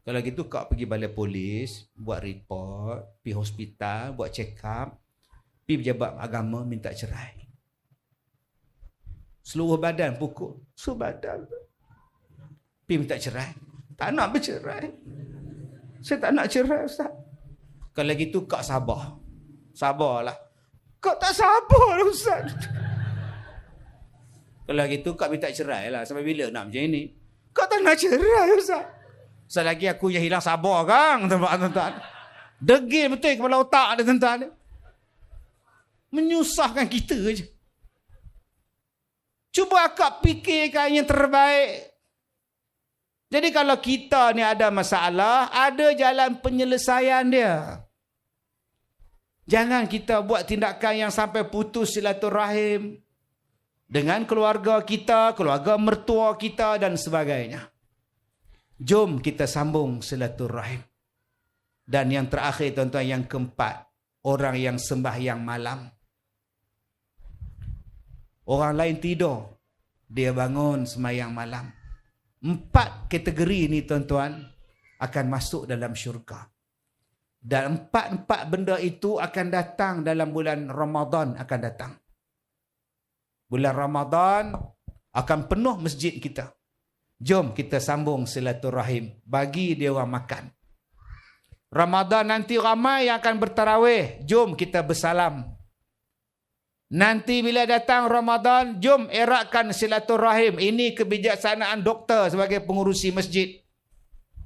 Kalau gitu kak pergi balai polis, buat report, pergi hospital, buat check up, pergi pejabat agama minta cerai. Seluruh badan pukul. Seluruh badan. Pergi minta cerai. Tak nak bercerai. Saya tak nak cerai, Ustaz. Kalau gitu kak sabar. Sabarlah. Kak tak sabar, Ustaz. Kalau gitu kak minta cerai lah. Sampai bila nak macam ini? Kak tak nak cerai, Ustaz. Selagi aku yang hilang sabar, kan? Tuan-tuan. Degil betul kepala otak dia, tuan-tuan. Menyusahkan kita je. Cuba akak fikirkan yang terbaik. Jadi kalau kita ni ada masalah, ada jalan penyelesaian dia. Jangan kita buat tindakan yang sampai putus silaturahim dengan keluarga kita, keluarga mertua kita dan sebagainya. Jom kita sambung silaturahim. Dan yang terakhir tuan-tuan, yang keempat, orang yang sembahyang malam. Orang lain tidur, dia bangun sembahyang malam. 4 kategori ni tuan-tuan akan masuk dalam syurga. Dan 4 benda itu akan datang dalam bulan Ramadan akan datang. Bulan Ramadan akan penuh masjid kita. Jom kita sambung silaturahim. Bagi dia orang makan. Ramadan nanti ramai yang akan bertarawih. Jom kita bersalam. Nanti bila datang Ramadan, jom eratkan silaturahim. Ini kebijaksanaan doktor sebagai pengurusi masjid.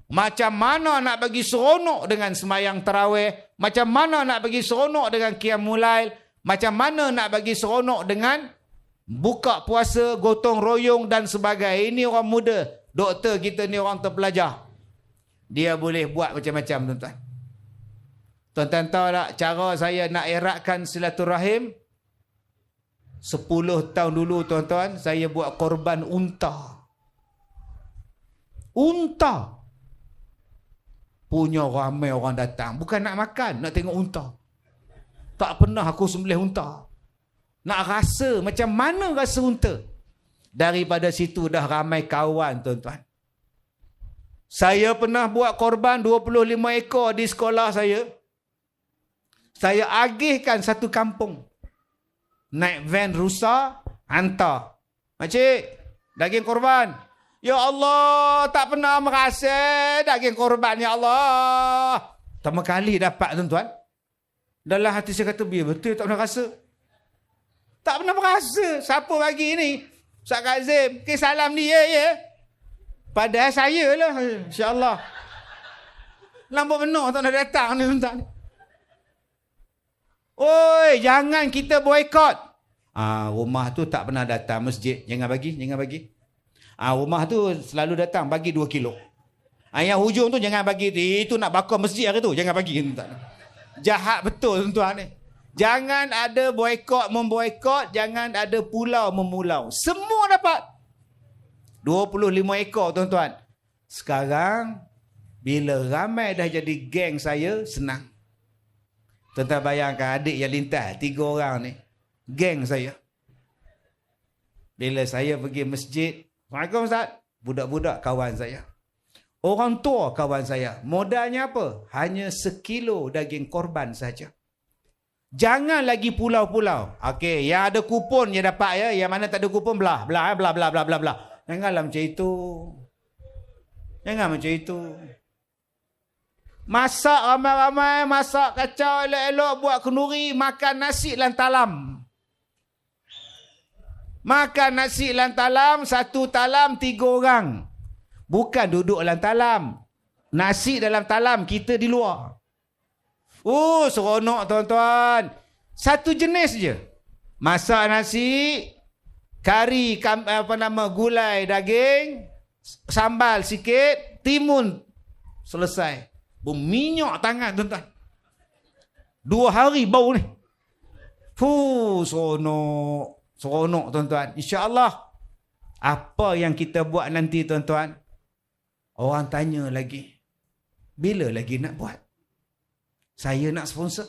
Macam mana nak bagi seronok dengan sembahyang tarawih? Macam mana nak bagi seronok dengan qiyamul lail? Macam mana nak bagi seronok dengan buka puasa, gotong royong dan sebagainya? Ini orang muda. Doktor kita ni orang terpelajar. Dia boleh buat macam-macam, tuan-tuan. Tuan-tuan tahu tak cara saya nak eratkan silaturahim? 10 tahun dulu, tuan-tuan, saya buat korban unta. Unta. Punya ramai orang datang. Bukan nak makan, nak tengok unta. Tak pernah aku sembelih unta. Nak rasa macam mana rasa unta. Daripada situ dah ramai kawan, tuan-tuan. Saya pernah buat korban 25 ekor di sekolah saya. Saya agihkan satu kampung. Naik van rusa, hantar. Makcik, daging korban. Ya Allah, tak pernah merasa daging korban, ya Allah. Pertama kali dapat, tuan-tuan. Dalam hati saya kata, biar betul tak pernah rasa. Tak pernah merasa. Siapa bagi ni? Ustaz Kazim, salam dia, ya. Padahal saya lah, insyaAllah. Lambat benar tak nak datang ni, tuan-tuan. Oi, jangan kita boykot. Rumah tu tak pernah datang masjid. Jangan bagi. Rumah tu selalu datang, bagi 2 kilo. Yang hujung tu jangan bagi. Itu nak bakar masjid hari tu. Jangan bagi, tuan-tuan. Jahat betul, tuan-tuan ni. Jangan ada memboikot, jangan ada pulau. Semua dapat. 25 ekor, tuan-tuan. Sekarang, bila ramai dah jadi geng saya, senang. Tuan-tuan bayangkan adik yang lintas, 3 orang ni. Geng saya. Bila saya pergi masjid, Assalamualaikum Ustaz. Budak-budak kawan saya. Orang tua kawan saya. Modalnya apa? Hanya 1 kilo daging korban saja. Jangan lagi pulau-pulau. Okey, yang ada kupon je dapat, ya. Yang mana tak ada kupon belah. Janganlah macam itu. Jangan macam itu. Masak ramai-ramai, masak kacau elok-elok, buat kenduri, makan nasi lantalam. Makan nasi lantalam, 1 talam 3 orang. Bukan duduk dalam talam. Nasi dalam talam, kita di luar. Seronok, tuan-tuan. 1 jenis je. Masak nasi, kari, gulai daging, sambal sikit, timun. Selesai. Berminyak tangan, tuan-tuan. 2 hari bau ni. Seronok, tuan-tuan. InsyaAllah. Apa yang kita buat nanti, tuan-tuan, orang tanya lagi. Bila lagi nak buat? Saya nak sponsor.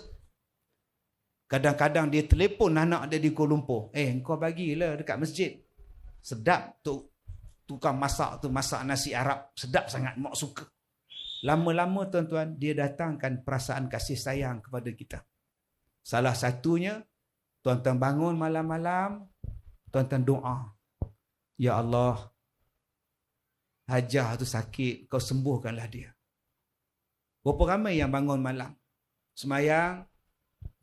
Kadang-kadang dia telefon anak dia di Kuala Lumpur. Kau bagilah dekat masjid. Sedap tu. Tukang masak tu, masak nasi Arab. Sedap sangat, mak suka. Lama-lama, tuan-tuan, dia datangkan perasaan kasih sayang kepada kita. Salah satunya, tuan-tuan bangun malam-malam, tuan-tuan doa. Ya Allah, Hajah tu sakit, kau sembuhkanlah dia. Berapa ramai yang bangun malam? Semayang,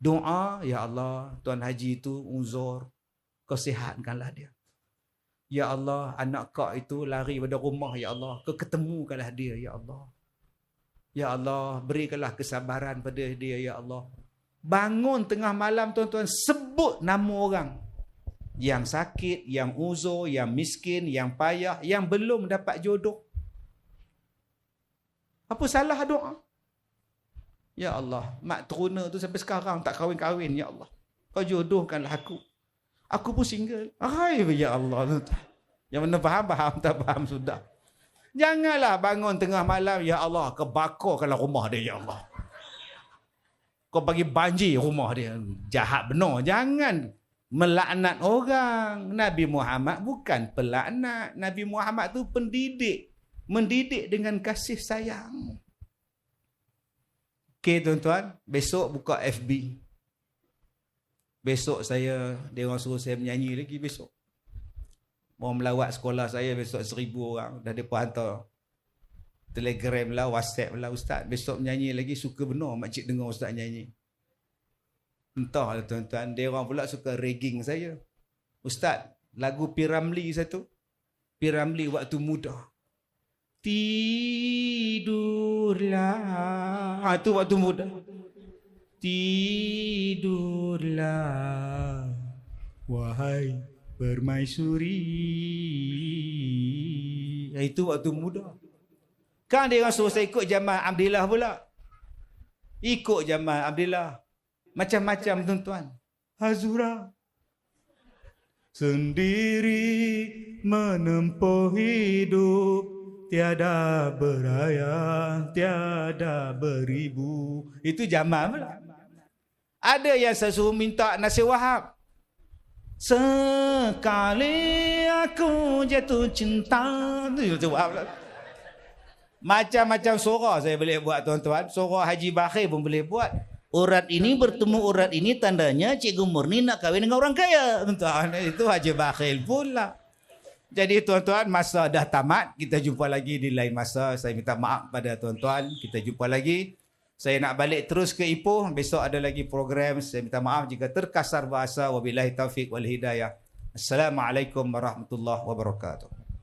doa, ya Allah, Tuan Haji itu uzur, kau sihatkanlah dia. Ya Allah, anak kau itu lari pada rumah, ya Allah, kau ketemukanlah dia, ya Allah. Ya Allah, berikanlah kesabaran pada dia, ya Allah. Bangun tengah malam, tuan-tuan, sebut nama orang. Yang sakit, yang uzur, yang miskin, yang payah, yang belum dapat jodoh. Apa salah doa? Ya Allah, mak teruna tu sampai sekarang tak kahwin-kahwin, ya Allah. Kau jodohkanlah aku. Aku pun single. Ya Allah. Yang mana faham, tak faham sudah. Janganlah bangun tengah malam, ya Allah, kau bakarkanlah rumah dia, ya Allah. Kau bagi banjir rumah dia. Jahat benar. Jangan melaknat orang. Nabi Muhammad bukan pelaknat. Nabi Muhammad tu pendidik. Mendidik dengan kasih sayang. Okey, tuan-tuan, besok buka FB. Besok dia orang suruh saya menyanyi lagi besok. Orang melawat sekolah saya besok 1,000 orang. Dah mereka hantar Telegram lah, WhatsApp lah, Ustaz, besok menyanyi lagi, suka benar makcik dengar Ustaz nyanyi. Entahlah, tuan-tuan, dia orang pula suka ragging saya. Ustaz, lagu P. Ramlee satu. P. Ramlee waktu muda. Tidurlah. Itu waktu muda. Tidurlah, wahai permaisuri. Itu waktu muda. Kan dia orang suruh saya ikut Jamal Abdillah pula. Ikut Jamal Abdillah. Macam-macam, tuan-tuan. Hazura. Sendiri menempuh hidup tiada berayang, tiada beribu. Itu Jamal pula. Ada yang saya suruh minta Nasir Wahab. Sekali aku jatuh cinta. Itu Wahab pula. Macam-macam surah saya boleh buat tuan-tuan. Surah Haji Bakhir pun boleh buat. Urat ini bertemu urat ini tandanya Cikgu Murni nak kahwin dengan orang kaya. Tuan-tuan, itu Haji Bakhir pula. Jadi tuan-tuan, masa dah tamat. Kita jumpa lagi di lain masa. Saya minta maaf pada tuan-tuan. Kita jumpa lagi. Saya nak balik terus ke Ipoh. Besok ada lagi program. Saya minta maaf jika terkasar bahasa. Wabillahi taufiq wal hidayah. Assalamualaikum warahmatullahi wabarakatuh.